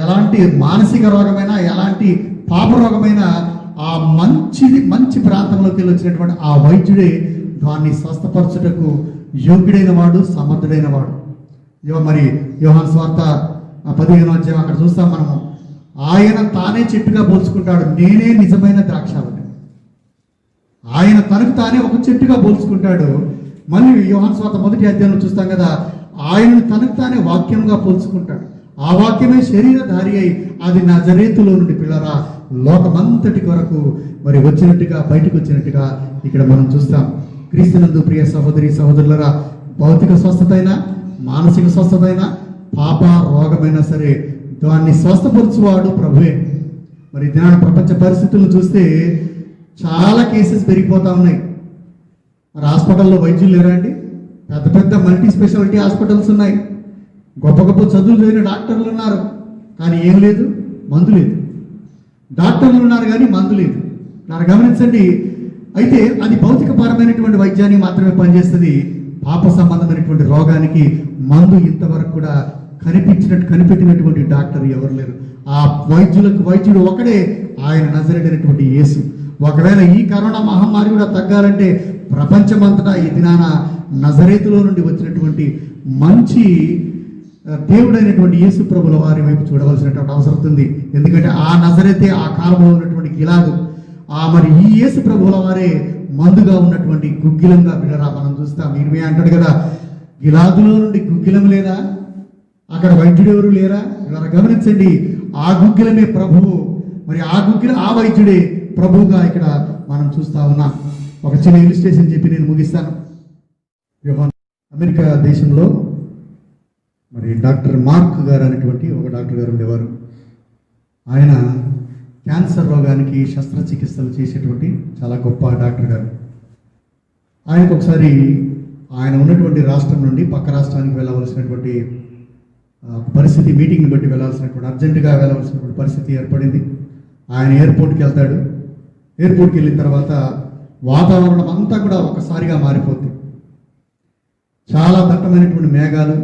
Speaker 4: ఎలాంటి మానసిక రోగమైనా, ఎలాంటి పాప రోగమైనా ఆ మంచి ప్రాంతంలోకి వెళ్ళి వచ్చినటువంటి ఆ వైద్యుడే దాన్ని స్వస్థపరచుటకు యోగ్యుడైన వాడు, సమర్థుడైన వాడు. మరి యోహాను సువార్త 15వ అధ్యాయం అక్కడ చూస్తాం మనము. ఆయన తానే చెట్టుగా పోల్చుకుంటాడు, నేనే నిజమైన ద్రాక్షావళి. ఆయన తనకు తానే ఒక చెట్టుగా పోల్చుకుంటాడు. మళ్ళీ యోహాను సువార్త 1వ అధ్యాయంలో చూస్తాం కదా, ఆయనను తనకు తానే వాక్యంగా పోల్చుకుంటాడు. ఆ వాక్యమే శరీరధారి అయి అది నజరేతులో నుండి పిల్లరా లోకమంతటి కొరకు మరి వచ్చినట్టుగా, బయటకు వచ్చినట్టుగా ఇక్కడ మనం చూస్తాం. క్రీస్తునందు ప్రియ సహోదరి సహోదరులరా, భౌతిక స్వస్థత అయినా, మానసిక స్వస్థత అయినా, పాప రోగమైనా సరే దాన్ని స్వస్థపరచువాడు ప్రభువే. మరి దినాన ప్రపంచ పరిస్థితులను చూస్తే చాలా కేసెస్ పెరిగిపోతా ఉన్నాయి. మరి హాస్పిటల్లో వైద్యులు లేరా అండి? పెద్ద పెద్ద మల్టీ స్పెషాలిటీ హాస్పిటల్స్ ఉన్నాయి, గొప్ప గొప్ప చదువులు చదివిన డాక్టర్లు ఉన్నారు, కానీ ఏం లేదు, మందు లేదు. డాక్టర్లు ఉన్నారు కానీ మందు లేదు. దాన్ని గమనించండి. అయితే అది భౌతికపరమైనటువంటి వైద్యానికి మాత్రమే పనిచేస్తుంది. పాప సంబంధమైనటువంటి రోగానికి మందు ఇంతవరకు కూడా కనిపెట్టినటువంటి డాక్టర్ ఎవరు లేరు. ఆ వైద్యుడు ఒకడే, ఆయన నజరేయుడైనటువంటి యేసు. ఒకవేళ ఈ కరోనా మహమ్మారి కూడా తగ్గాలంటే ప్రపంచమంతటా ఈ దినాన నజరేతులో నుండి వచ్చినటువంటి మంచి దేవుడైనటువంటి యేసు ప్రభుల వారి వైపు చూడవలసినటువంటి అవసరం ఉంది. ఎందుకంటే ఆ నజరేతే ఆ కాలంలో ఉన్నటువంటి గిలాదు, మరి ఈ యేసు ప్రభుల వారే మందుగా ఉన్నటువంటి గుగ్గిలంగా బిడరా మనం చూస్తాం. ఇరవై అంటాడు కదా, గిలాదులో నుండి గుగ్గిలం లేదా, అక్కడ వైద్యుడు ఎవరు లేరా? ఇలా గమనించండి, ఆ గుగ్గిలమే ప్రభువు. మరి ఆ వైద్యుడే ప్రభువుగా ఇక్కడ మనం చూస్తా ఉన్నాం. ఒక చిన్న ఇలిస్ట్రేషన్ చెప్పి నేను ముగిస్తాను. అమెరికా దేశంలో మరి డాక్టర్ మార్క్ గారు అనేటువంటి ఒక డాక్టర్ గారు ఉండేవారు. ఆయన క్యాన్సర్ రోగానికి శస్త్రచికిత్సలు చేసేటువంటి చాలా గొప్ప డాక్టర్ గారు. ఆయనకు ఒకసారి ఆయన ఉన్నటువంటి రాష్ట్రం నుండి పక్క రాష్ట్రానికి వెళ్ళవలసినటువంటి పరిస్థితి, మీటింగ్ని బట్టి వెళ్ళాల్సినటువంటి అర్జెంటుగా వెళ్ళవలసినటువంటి పరిస్థితి ఏర్పడింది. ఆయన ఎయిర్పోర్ట్కి వెళ్తాడు. ఎయిర్పోర్ట్కి వెళ్ళిన తర్వాత వాతావరణం అంతా కూడా ఒకసారిగా మారిపోతుంది. చాలా దట్టమైనటువంటి మేఘాలు,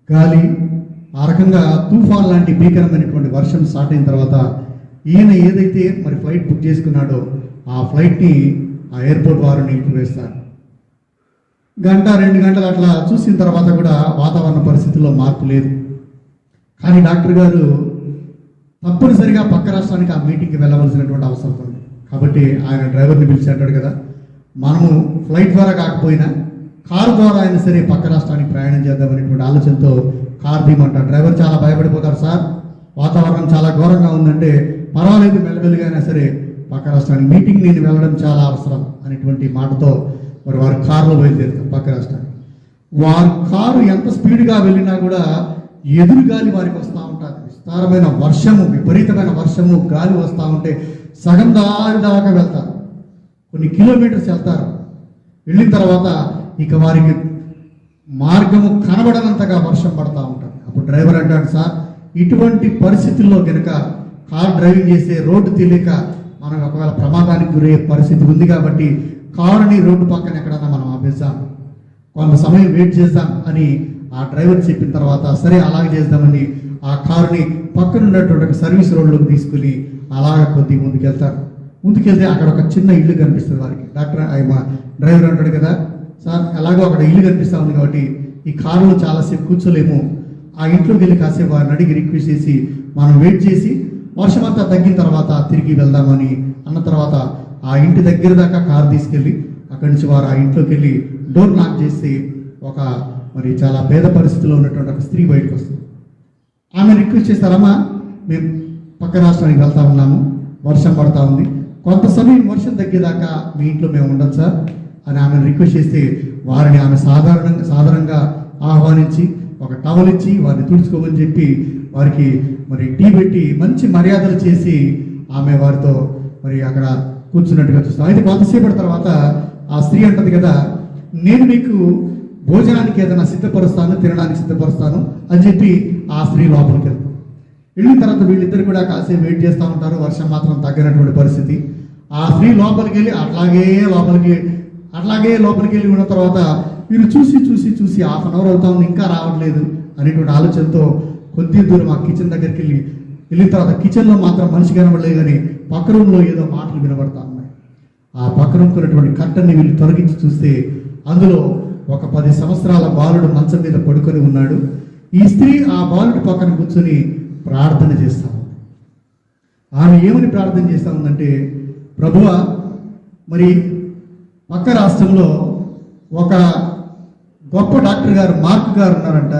Speaker 4: గాలి, ఆ రకంగా తుఫాన్ లాంటి భీకరమైనటువంటి వర్షం స్టార్ట్ అయిన తర్వాత ఈయన ఏదైతే మరి ఫ్లైట్ బుక్ చేసుకున్నాడో ఆ ఫ్లైట్ని ఆ ఎయిర్పోర్ట్ వారు నిలిపివేస్తారు. 1-2 గంటలు అట్లా చూసిన తర్వాత కూడా వాతావరణ పరిస్థితుల్లో మార్పు లేదు. కానీ డాక్టర్ గారు తప్పనిసరిగా పక్క రాష్ట్రానికి ఆ మీటింగ్కి వెళ్ళవలసినటువంటి అవసరం ఉంది. కాబట్టి ఆయన డ్రైవర్ని పిలిచి అంటాడు కదా, మనము ఫ్లైట్ ద్వారా కాకపోయినా కారు ద్వారా అయినా సరే పక్క రాష్ట్రానికి ప్రయాణం చేద్దామనేటువంటి ఆలోచనతో కారు తీయమంటాడు. డ్రైవర్ చాలా భయపడిపోతారు. సార్, వాతావరణం చాలా ఘోరంగా ఉందంటే పర్వాలేదు, మెల్లమెల్లిగా అయినా సరే పక్క రాష్ట్రానికి మీటింగ్ నేను వెళ్ళడం చాలా అవసరం అనేటువంటి మాటతో మరి వారు కారులో బయలుదేరుతారు పక్క రాష్ట్రానికి. వారి కారు ఎంత స్పీడ్గా వెళ్ళినా కూడా ఎదురు గాలి వారికి వస్తూ ఉంటుంది. విస్తారమైన వర్షము, విపరీతమైన వర్షము, గాలి వస్తూ ఉంటే సగం దారి దాకా వెళ్తారు, కొన్ని కిలోమీటర్స్ వెళ్తారు. వెళ్ళిన తర్వాత ఇక వారికి మార్గము కనబడనంతగా వర్షం పడతా ఉంటుంది. అప్పుడు డ్రైవర్ అంటాడు, సార్, ఇటువంటి పరిస్థితుల్లో కనుక కార్ డ్రైవింగ్ చేసే రోడ్డు తెలియక మనం ఒకవేళ ప్రమాదానికి గురయ్యే పరిస్థితి ఉంది కాబట్టి కారుని రోడ్డు పక్కన ఎక్కడన్నా మనం ఆపేస్తాం, కొంత సమయం వెయిట్ చేద్దాం అని ఆ డ్రైవర్ చెప్పిన తర్వాత సరే అలాగే చేద్దామని ఆ కారుని పక్కన ఉన్నటువంటి సర్వీస్ రోడ్లోకి తీసుకుని అలాగ కొద్దిగా ముందుకెళ్తే అక్కడ ఒక చిన్న ఇల్లు కనిపిస్తుంది వారికి. డ్రైవర్ అంటాడు కదా, సార్ ఎలాగో అక్కడ ఇల్లు కనిపిస్తూ ఉంది కాబట్టి ఈ కారులో చాలాసేపు కూర్చోలేము, ఆ ఇంట్లోకి వెళ్ళి కాసేపు వారిని అడిగి రిక్వెస్ట్ చేసి మనం వెయిట్ చేసి వర్షం అంతా తగ్గిన తర్వాత తిరిగి వెళ్దామని అన్న తర్వాత ఆ ఇంటి దగ్గర దాకా కారు తీసుకెళ్ళి అక్కడి నుంచి వారు ఆ ఇంట్లోకి వెళ్ళి డోర్ నాక్ చేసి ఒక మరి చాలా పేద పరిస్థితిలో ఉన్నటువంటి ఒక స్త్రీ బయటకు వస్తుంది. ఆమె రిక్వెస్ట్ చేస్తారమ్మా, మేము పక్క రాష్ట్రానికి వెళ్తా ఉన్నాము, వర్షం పడతా ఉంది, కొంత సమయం వర్షం తగ్గేదాకా మీ ఇంట్లో మేము ఉండొచ్చు సార్ అని ఆమెను రిక్వెస్ట్ చేస్తే వారిని ఆమె సాధారణంగా ఆహ్వానించి ఒక టవల్ ఇచ్చి వారిని తుడుచుకోమని చెప్పి వారికి మరి టీ పెట్టి మంచి మర్యాదలు చేసి ఆమె వారితో మరి అక్కడ కూర్చున్నట్టుగా చూస్తాం. అయితే కొంతసేపటి తర్వాత ఆ స్త్రీ అంటది కదా, నేను మీకు భోజనానికి ఏదైనా సిద్ధపరుస్తాను, తినడానికి సిద్ధపరుస్తాను అని చెప్పి ఆ స్త్రీ లోపలికి వెళ్తాం. వెళ్ళిన తర్వాత వీళ్ళిద్దరు కూడా కాసేపు వెయిట్ చేస్తూ ఉంటారు. వర్షం మాత్రం తగ్గినటువంటి పరిస్థితి. ఆ స్త్రీ లోపలికి వెళ్ళి అట్లాగే అట్లాగే లోపలికి వెళ్ళి ఉన్న తర్వాత వీరు చూసి హాఫ్ అన్ అవర్ అవుతా ఉంది, ఇంకా రావట్లేదు అనేటువంటి ఆలోచనతో కొద్ది దూరం ఆ కిచెన్ దగ్గరికి వెళ్ళిన తర్వాత కిచెన్లో మాత్రం మనిషి కనబడలేదు, కానీ పక్క రూమ్లో ఏదో మాటలు వినబడతా ఉన్నాయి. ఆ పక్క రూమ్కి ఉన్నటువంటి కర్టన్ని వీళ్ళు తొలగించి చూస్తే అందులో ఒక 10 సంవత్సరాల బాలుడు మంచం మీద పడుకొని ఉన్నాడు. ఈ స్త్రీ ఆ బాలుడి పక్కన కూర్చొని ప్రార్థన చేస్తా ఉంది. ఆమె ఏమని ప్రార్థన చేస్తా ఉందంటే, ప్రభువా, మరి పక్క రాష్ట్రంలో ఒక గొప్ప డాక్టర్ గారు మార్క్ గారు ఉన్నారంట.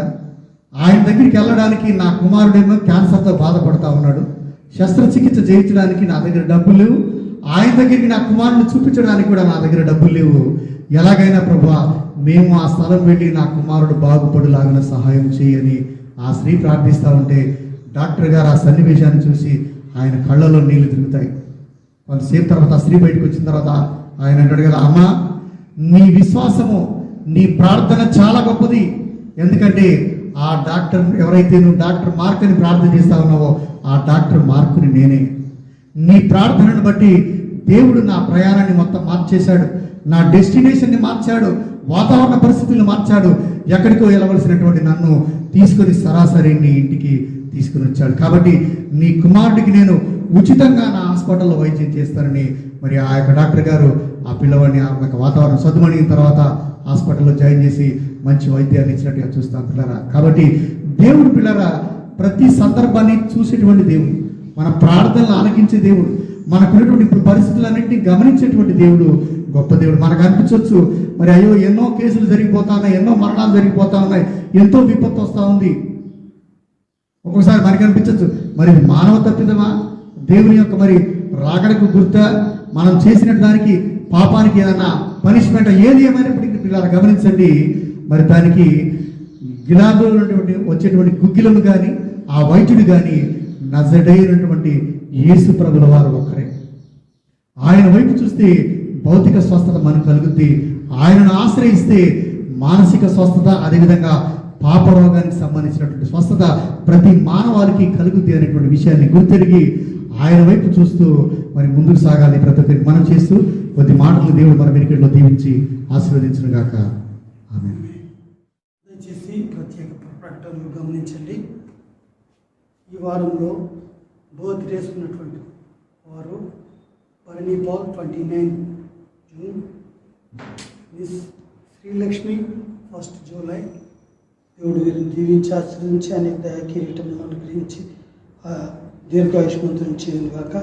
Speaker 4: ఆయన దగ్గరికి వెళ్ళడానికి నా కుమారుడేమో క్యాన్సర్తో బాధపడతా ఉన్నాడు. శస్త్రచికిత్స చేయించడానికి నా దగ్గర డబ్బులు లేవు. ఆయన దగ్గరికి నా కుమారుడిని చూపించడానికి కూడా నా దగ్గర డబ్బులు లేవు. ఎలాగైనా ప్రభువా, మేము ఆ స్థలం వెళ్ళి నా కుమారుడు బాగుపడులాగిన సహాయం చేయని ఆ స్త్రీ ప్రార్థిస్తూ ఉంటే డాక్టర్ గారు ఆ సన్నివేశాన్ని చూసి ఆయన కళ్ళలో నీళ్లు తిరుగుతాయి. కొంతసేపు తర్వాత ఆ స్త్రీ బయటకు వచ్చిన తర్వాత ఆయన అంటాడు కదా, అమ్మా, నీ విశ్వాసము, నీ ప్రార్థన చాలా గొప్పది. ఎందుకంటే ఆ డాక్టర్ ఎవరైతే నువ్వు డాక్టర్ మార్క్ అని ప్రార్థన చేస్తా ఉన్నావో ఆ డాక్టర్ మార్కుని నేనే. నీ ప్రార్థనను బట్టి దేవుడు నా ప్రయాణాన్ని మొత్తం మార్చేశాడు, నా డెస్టినేషన్ని మార్చాడు, వాతావరణ పరిస్థితులను మార్చాడు. ఎక్కడికో వెళ్ళవలసినటువంటి నన్ను తీసుకొని సరాసరి నీ ఇంటికి తీసుకుని వచ్చాడు. కాబట్టి నీ కుమారుడికి నేను ఉచితంగా నా హాస్పిటల్లో వైద్యం చేస్తానని మరి ఆ యొక్క డాక్టర్ గారు ఆ పిల్లవాడిని ఆ యొక్క వాతావరణం సద్దుమణిగిన తర్వాత హాస్పిటల్లో జాయిన్ చేసి మంచి వైద్యాన్ని ఇచ్చినట్టుగా చూస్తాం పిల్లరా. కాబట్టి దేవుడు పిల్లరా ప్రతి సందర్భాన్ని చూసేటువంటి దేవుడు, మన ప్రార్థనలు ఆలకించే దేవుడు, మనకున్నటువంటి ఇప్పుడు పరిస్థితులన్నింటినీ గమనించేటువంటి దేవుడు, గొప్ప దేవుడు. మనకు అనిపించవచ్చు మరి అయ్యో ఎన్నో కేసులు జరిగిపోతా ఉన్నాయి, ఎన్నో మరణాలు జరిగిపోతా ఉన్నాయి, ఎంతో విపత్తు వస్తూ ఉంది. ఒక్కొక్కసారి మనకి అనిపించవచ్చు మరి మానవ తప్పిదమా, దేవుని యొక్క మరి రాకడకు గుర్త, మనం చేసిన దానికి పాపానికి ఏదైనా పనిష్మెంట్, ఏది ఏమైనప్పటికీ పిల్లలు గమనించండి. మరి దానికి గిలాదులో ఉన్నటువంటి వచ్చేటువంటి గుగ్గిలను కానీ ఆ వైద్యుడు కానీ నజరేయునటువంటి యేసు ప్రభుల వారు ఒక్కరే. ఆయన వైపు చూస్తే భౌతిక స్వస్థత మనకు కలుగుద్ది, ఆయనను ఆశ్రయిస్తే మానసిక స్వస్థత, అదేవిధంగా పాప రోగానికి సంబంధించినటువంటి స్వస్థత ప్రతి మానవాళికి కలుగుద్ది అనేటువంటి విషయాన్ని గుర్తెరిగి ఆయన వైపు చూస్తూ మరి ముందుకు సాగాలి. ప్రతి ఒక్కరికి మనం చేస్తూ కొద్ది మాటలు దేవుడు మన వెనుకల్లో దీవించి ఆశీర్వదించును గాక. ఆమేన్.
Speaker 1: దయచేసి ప్రత్యేక ప్రకటనలు గమనించండి. ఈ వారంలో బర్త్డేస్ ఉన్నటువంటి వారు Bharani Pal 29 June, miss Srilakshmi 1 July. దేవుడు వీరిని దీవించి ఆశ్రయించి అనేక దయా కిరీటంలో అనుగ్రహించి దీర్ఘాయుష్మంతులను చేయను గాక.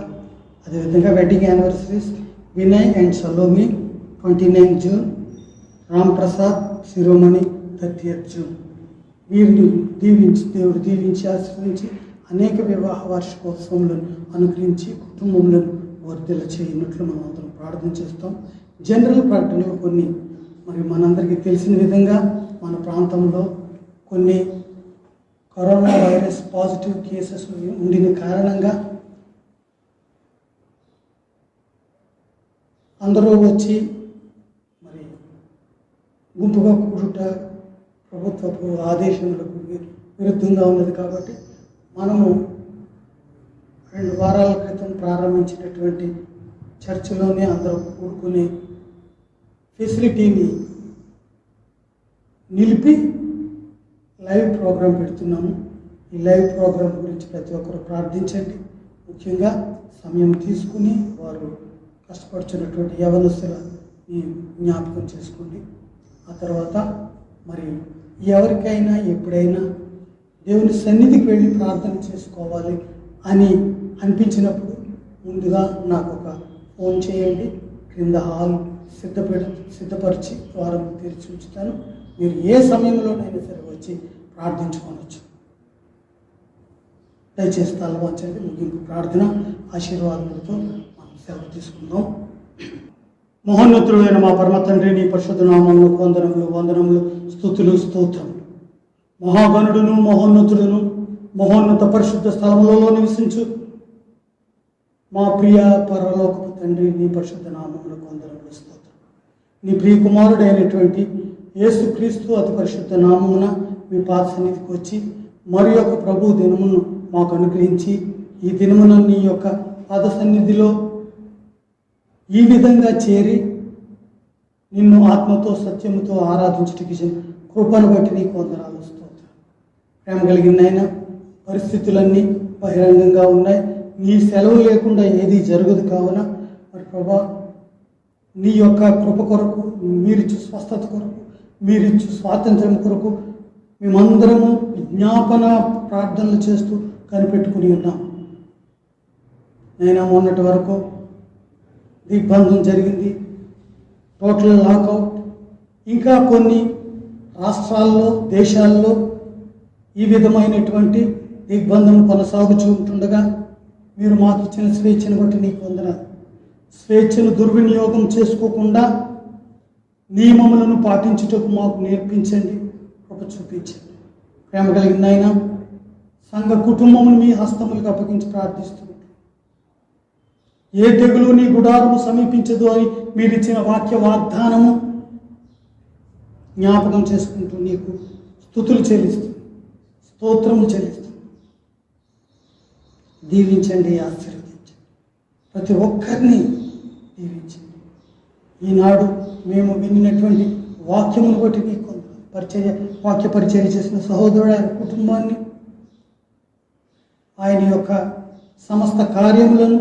Speaker 1: అదేవిధంగా wedding anniversaries Vinay and Salomi 29 June, Ram Prasad Shiromani 30th June. వీరిని దీవించి దేవుడు దీవించి ఆశ్రయించి అనేక వివాహ వార్షికోత్సవములను అనుగ్రహించి కుటుంబములను వర్ధిల్ల చేయనట్లు మనం అందరం ప్రార్థన చేస్తాం. జనరల్ ప్రకటనలు కొన్ని మరి మనందరికీ తెలిసిన విధంగా మన ప్రాంతంలో కొన్ని కరోనా వైరస్ పాజిటివ్ కేసెస్ ఉండిన కారణంగా అందరూ వచ్చి మరి గుంపుగా కూడుట ప్రభుత్వపు ఆదేశములకు విరుద్ధంగా ఉన్నది. కాబట్టి మనము 2 వారాల క్రితం ప్రారంభించినటువంటి చర్చిలోనే అందరూ కూడుకునే ఫెసిలిటీని నిలిపి లైవ్ ప్రోగ్రాం పెడుతున్నాము. ఈ లైవ్ ప్రోగ్రాం గురించి ప్రతి ఒక్కరు ప్రార్థించండి. ముఖ్యంగా సమయం తీసుకుని వారు కష్టపడుతున్నటువంటి యవనస్తులని జ్ఞాపకం చేసుకోండి. ఆ తర్వాత మరి ఎవరికైనా ఎప్పుడైనా దేవుని సన్నిధికి వెళ్ళి ప్రార్థన చేసుకోవాలి అని అనిపించినప్పుడు ముందుగా నాకు ఒక ఫోన్ చేయండి. క్రింద హాల్ సిద్ధపరిచి ద్వారం తెరిచి ఉంచుతాను. మీరు ఏ సమయంలోనైనా సరే వచ్చి ప్రార్థించుకోవచ్చు. దయచేసి తలవంచండి. ముగింపు ప్రార్థన ఆశీర్వాదములతో మనం సెలవు తీసుకుందాం. మహోన్నతుడైన మా పరమ తండ్రి, నీ పరిశుద్ధ నామములు వందనములు వందనములు, స్తుతులు స్తోత్రములు. మహాగణుడును మహోన్నతుడును మహోన్నత పరిశుద్ధ స్థలములలో నివసించు మా ప్రియ పరలోకపు తండ్రి, నీ పరిశుద్ధ నామములు వందనములు స్తోత్రం. నీ ప్రియ కుమారుడైనటువంటి యేసుక్రీస్తు అతి పరిశుద్ధ నామమున మీ పాద సన్నిధికి వచ్చి మరి యొక్క ప్రభు దినమును మాకు అనుగ్రహించి ఈ దినమున నీ యొక్క పాద సన్నిధిలో ఈ విధంగా చేరి నిన్ను ఆత్మతో సత్యముతో ఆరాధించుటకి కృపను బట్టి నీకు వందనాలు స్తోత్రం. ప్రేమ కలిగిన ఆయన, పరిస్థితులన్నీ బహిరంగంగా ఉన్నాయి. నీ సెలవు లేకుండా ఏది జరగదు. కావున మరి ప్రభా, నీ యొక్క కృప కొరకు, మీరిచ్చు స్వస్థత కొరకు, మీరిచ్చు స్వాతంత్ర్యం కొరకు మేమందరము విజ్ఞాపన ప్రార్థనలు చేస్తూ కనిపెట్టుకుని ఉన్నాం. నేను మొన్నటి వరకు దిగ్బంధం జరిగింది, టోటల్ లాకౌట్. ఇంకా కొన్ని రాష్ట్రాల్లో, దేశాల్లో ఈ విధమైనటువంటి దిగ్బంధం కొనసాగుతూ ఉంటుండగా మీరు మాకు ఇచ్చిన స్వేచ్ఛను బట్టి నీకు వందనాలు. స్వేచ్ఛను దుర్వినియోగం చేసుకోకుండా నియమములను పాటించుటకు మాకు నేర్పించండి, కృప చూపించండి. ప్రేమ కలిగిన ఆయన, సంఘ కుటుంబమును మీ హస్తములకు అప్పగించి ప్రార్థిస్తున్నాం. ఏ తెగులు నీ గుడారము సమీపించదు అని మీరిచ్చిన వాక్య వాగ్దానము జ్ఞాపకం చేసుకుంటూ నీకు స్తుతులు చెల్లిస్తూ, స్తోత్రము చెల్లిస్తూ దీవించండి, ఆశీర్వదించండి. ప్రతి ఒక్కరిని దీవించండి. ఈనాడు మేము వినినటువంటి వాక్యమును బట్టి నీకు వాక్య పరిచర్య చేసిన సహోదరుడు, ఆయన కుటుంబాన్ని, ఆయన యొక్క సమస్త కార్యములను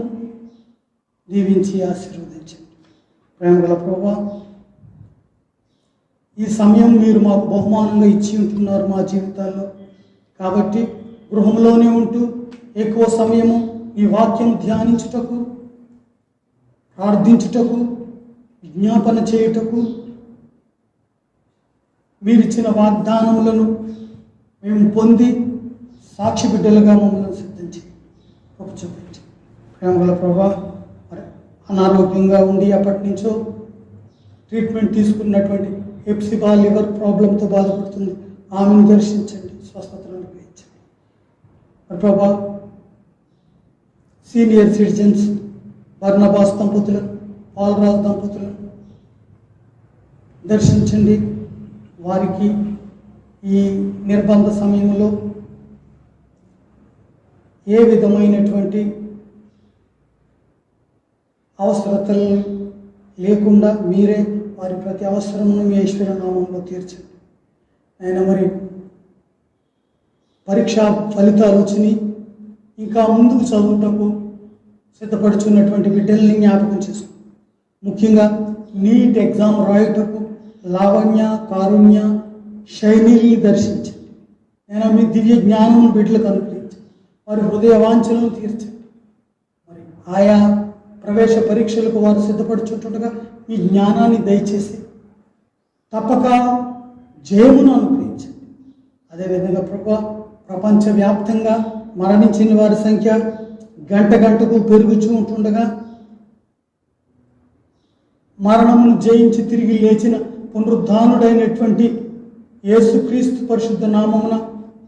Speaker 1: దీవించి ఆశీర్వదించండి. ప్రేమగల ప్రభువా, ఈ సమయం మీరు మాకు బహుమానంగా ఇచ్చి ఉంటున్నారు మా జీవితాల్లో. కాబట్టి గృహంలోనే ఉంటూ ఎక్కువ సమయము ఈ వాక్యం ధ్యానించుటకు, ప్రార్థించుటకు, విజ్ఞాపన చేయుటకు, మీరిచ్చిన వాగ్దానములను మేము పొంది సాక్షి బిడ్డలుగా మమ్మల్ని సిద్ధించి కృప చూపించి. ప్రేమగల ప్రభా, అనారోగ్యంగా ఉండి అప్పటి నుంచో ట్రీట్మెంట్ తీసుకున్నటువంటి హెప్సిబా లివర్ ప్రాబ్లంతో బాధపడుతుంది, ఆమెను దర్శించండి, స్వస్థతను అనుగ్రహించండి. ప్రభా, సీనియర్ సిటిజన్స్ బర్నబాస్ దంపతులను, పాల్రాజ్ దంపతులను దర్శించండి. వారికి ఈ నిర్బంధ సమయంలో ఏ విధమైనటువంటి అవసరతలు లేకుండా మీరే వారి ప్రతి అవసరమును మీ ఐశ్వర్య నామంలో తీర్చండి. ఆయన మరి పరీక్షా ఫలితాలు వచ్చినాయి, ఇంకా ముందుకు చదువుటకు సిద్ధపడుచున్నటువంటి బిడ్డల్ని జ్ఞాపకం చేసుకోండి. ముఖ్యంగా నీట్ ఎగ్జామ్ రాయుటకు లావణ్య, కారుణ్య, శైలిని దర్శించండి. నేను మీ దివ్య జ్ఞానము బిడ్డలకు అనుగ్రహించండి, వారి హృదయ వాంఛలను తీర్చండి. మరి ఆయా ప్రవేశ పరీక్షలకు వారు సిద్ధపడుచుంటుండగా మీ జ్ఞానాన్ని దయచేసి తప్పక జయమును అనుగ్రహించండి. అదేవిధంగా ప్రపంచవ్యాప్తంగా మరణించిన వారి సంఖ్య గంట గంటకు పెరుగుతూ ఉంటుండగా మరణమును జయించి తిరిగి లేచిన పునరుద్ధానుడైనటువంటి యేసుక్రీస్తు పరిశుద్ధ నామమున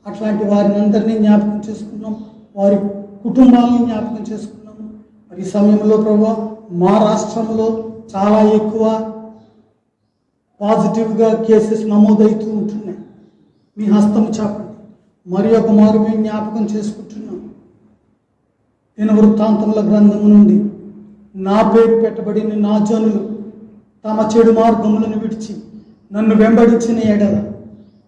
Speaker 1: అట్లాంటి వారిని అందరినీ జ్ఞాపకం చేసుకున్నాం, వారి కుటుంబాలను జ్ఞాపకం చేసుకున్నాము. మరి ఈ సమయంలో ప్రభువా, మా రాష్ట్రంలో చాలా ఎక్కువ పాజిటివ్గా కేసెస్ నమోదవుతూ ఉంటున్నాయి. మీ హస్తం చాపండి. మరి ఒక మారు మేము జ్ఞాపకం చేసుకుంటున్నాం. దినవృత్తాంతముల గ్రంథము నుండి నా పేరు పెట్టబడిన నా జనులు తమ చెడు మార్గములను విడిచి నన్ను వెంబడించిన ఎడల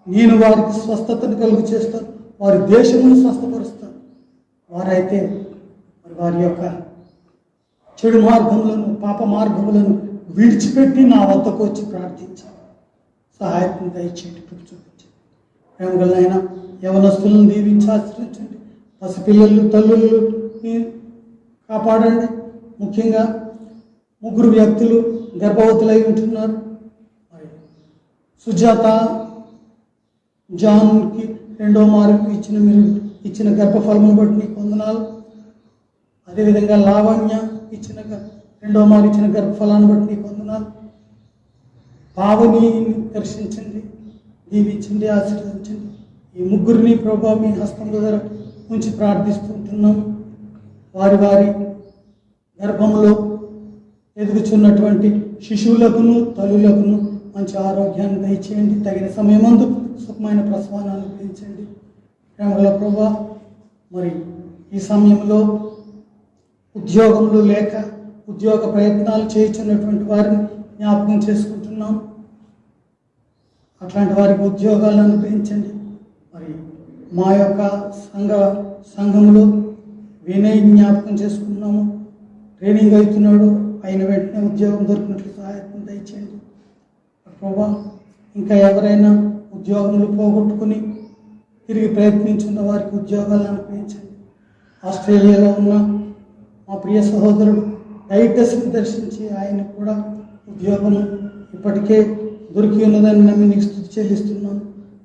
Speaker 1: నేను వారికి స్వస్థతను కలుగు చేస్తాను, వారి దేశమును స్వస్థపరుస్తాను. వారైతే మరి వారి యొక్క చెడు మార్గములను, పాప మార్గములను విడిచిపెట్టి నా వద్దకు వచ్చి ప్రార్థించాలి. సహాయకుని దయచేయండి, కృప చూపించండి. ప్రేమగలనైనా యవనస్తులను దీవించి ఆశ్రయించండి. పసిపిల్లలు, తల్లుల్ని కాపాడండి. ముఖ్యంగా 3 వ్యక్తులు గర్భవతులై ఉంటున్నారు. సుజాత జాన్కి 2వ మారుకు మీరు ఇచ్చిన గర్భఫలమును బట్టి నీకు వందనాలు. అదేవిధంగా లావణ్య 2వ మారు ఇచ్చిన గర్భఫలాన్ని బట్టి నీకు వందనాలు. పావని దర్శించండి, దీవించండి, ఆశీర్వదించండి. ఈ 3 ప్రభావ మీ హస్తం ద్వారా ఉంచి ప్రార్థిస్తుంటున్నాం. వారి వారి గర్భంలో ఎదుగుచున్నటువంటి శిశువులకును, తల్లులకును మంచి ఆరోగ్యాన్ని దయచేయండి. తగిన సమయమందు సుఖమైన ప్రసవాన్ని అనుగ్రహించండి. ప్రేమగల ప్రభువా, మరి ఈ సమయంలో ఉద్యోగములు లేక ఉద్యోగ ప్రయత్నాలు చేయుచున్నటువంటి వారిని జ్ఞాపకం చేసుకుంటున్నాం. ప్రార్థిస్తున్నాం. అట్లాంటి వారికి ఉద్యోగాలను అనుగ్రహించండి. మరి మా యొక్క సంఘంలో వినయ్ జ్ఞాపకం చేసుకున్నాము. ట్రైనింగ్ అవుతున్నాడు, అయిన వెంటనే ఉద్యోగం దొరికినట్లు సహాయం దయచేయండి ప్రభా. ఇంకా ఎవరైనా ఉద్యోగములు పోగొట్టుకుని తిరిగి ప్రయత్నించున్న వారికి ఉద్యోగాలను అనుగ్రహించండి. ఆస్ట్రేలియాలో ఉన్న మా ప్రియ సహోదరుడు టైటస్ని దర్శించి ఆయనకు కూడా ఉద్యోగము ఇప్పటికే దొరికి ఉన్నదని నమ్మి నీకు స్తుతి చెల్లిస్తున్నాను.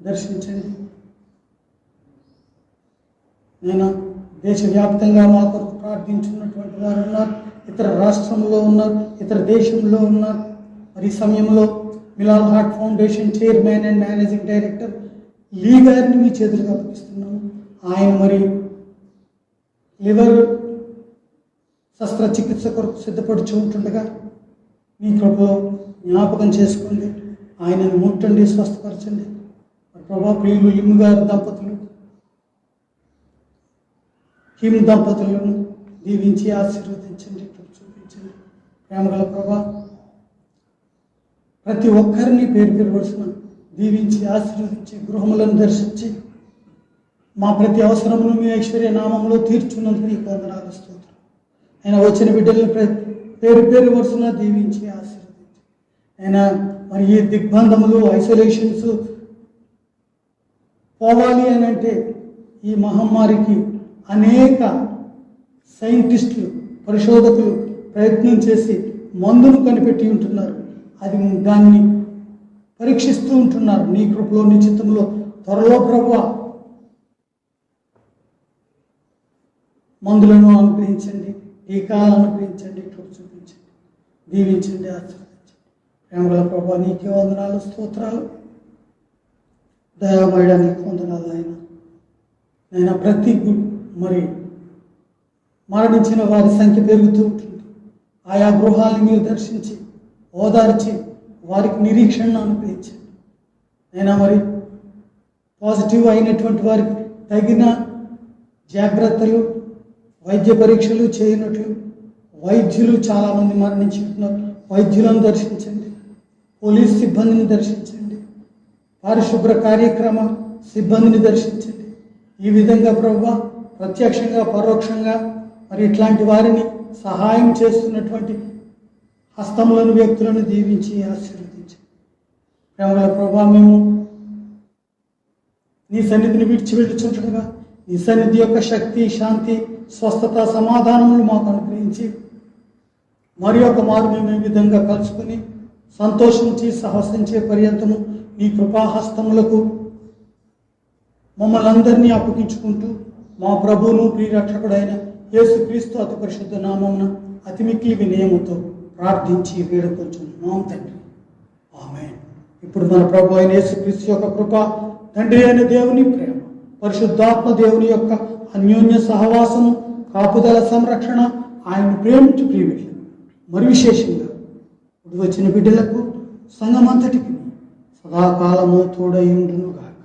Speaker 1: దర్శించండి. నేను దేశవ్యాప్తంగా మా కొరకు ప్రార్థించున్నటువంటి వారు ఉన్నారు, ఇతర రాష్ట్రంలో ఉన్నారు, ఇతర దేశంలో ఉన్నారు. మరి ఈ సమయంలో మిలాల్ heart foundation chairman and managing director Lee గారిని మీ చేతులకు అప్పగిస్తున్నాము. ఆయన మరి లివర్ శస్త్రచికిత్స కొరకు సిద్ధపడుచు ఉంటుండగా మీ కృపలో జ్ఞాపకం చేసుకోండి. ఆయనను ముట్టండి, స్వస్థపరచండి. ప్రభా, ప్రియులు లిమ్ గారు దంపతులు, కిమ్ దంపతులను దీవించి ఆశీర్వదించండి, చూపించండి. ప్రేమగల ప్రభా, ప్రతి ఒక్కరిని పేరు పేరు వరుసన దీవించి ఆశీర్వదించి గృహములను దర్శించి మా ప్రతి అవసరమును మీ ఐశ్వర్య నామంలో తీర్చున్నందుకు నీకు వందనాలు, స్తోత్రం. ఆయన వచ్చిన బిడ్డలను పేరు పేరు వరుసన దీవించి ఆశీర్వదించి ఆయన మరి ఈ దిగ్బంధములు, ఐసోలేషన్స్ పోవాలి అని అంటే ఈ మహమ్మారికి అనేక సైంటిస్టులు, పరిశోధకులు ప్రయత్నం చేసి మందును కనిపెట్టి ఉంటున్నారు. అది దాన్ని పరీక్షిస్తూ ఉంటున్నారు. నీ కృపలో, నీ చిత్తంలో త్వరలో ప్రభువా మందులను అనుగ్రహించండి, టీకాలను అనుగ్రహించండి, కృప చూపించండి, దీవించండి, ఆశీర్వదించండి. ప్రేమగల ప్రభా, నీకే వందనాలు, స్తోత్రాలు. దయామయుడా, నీకు వందనాలు. ఆయన ప్రతి మరి మరణించిన వారి సంఖ్య పెరుగుతూ ఉంటుంది. ఆయా గృహాలను మీరు దర్శించి ఓదార్చి వారికి నిరీక్షణను అనుగ్రహించండి. అయినా మరి పాజిటివ్ అయినటువంటి వారికి తగిన జాగ్రత్తలు, వైద్య పరీక్షలు చేయనట్లు వైద్యులు చాలామంది మరణించి ఉంటున్నారు. వైద్యులను దర్శించండి, పోలీస్ సిబ్బందిని దర్శించండి, పారిశుభ్ర కార్యక్రమ సిబ్బందిని దర్శించండి. ఈ విధంగా ప్రభువా ప్రత్యక్షంగా పరోక్షంగా మరి ఇట్లాంటి వారిని సహాయం చేస్తున్నటువంటి హస్తములను, వ్యక్తులను దీవించి ఆశీర్వదించండి. ప్రేమగల ప్రభా, మేము నీ సన్నిధిని విడిచి వెళ్ళుచుండగా నీ సన్నిధి యొక్క శక్తి, శాంతి, స్వస్థత, సమాధానములు మాకు అనుగ్రహించి మరి ఒక మారు మేము ఈ విధంగా కలుసుకుని సంతోషించి సాహసించే పర్యంతము నీ కృపాహస్తములకు మమ్మల్ని అందరినీ అప్పగించుకుంటూ మా ప్రభువును ప్రియరక్షకుడైన యేసుక్రీస్తు అతి పరిశుద్ధ నామమున అతి మిక్కిలి వినయముతో ప్రార్థించి వేడుకొంచున్నాం తండ్రి, ఆమేన్. ఇప్పుడు మన ప్రభు అయిన యేసుక్రీస్తు యొక్క కృప, తండ్రి అయిన దేవుని ప్రేమ, పరిశుద్ధాత్మ దేవుని యొక్క అన్యోన్య సహవాసము, కాపుదల, సంరక్షణ, ఆయన ప్రేమించు ప్రియవిడ్లు మరి విశేషంగా ఇప్పుడు వచ్చిన బిడ్డలకు సంఘమంతటికి సదాకాలము తోడై ఉండునుగాక.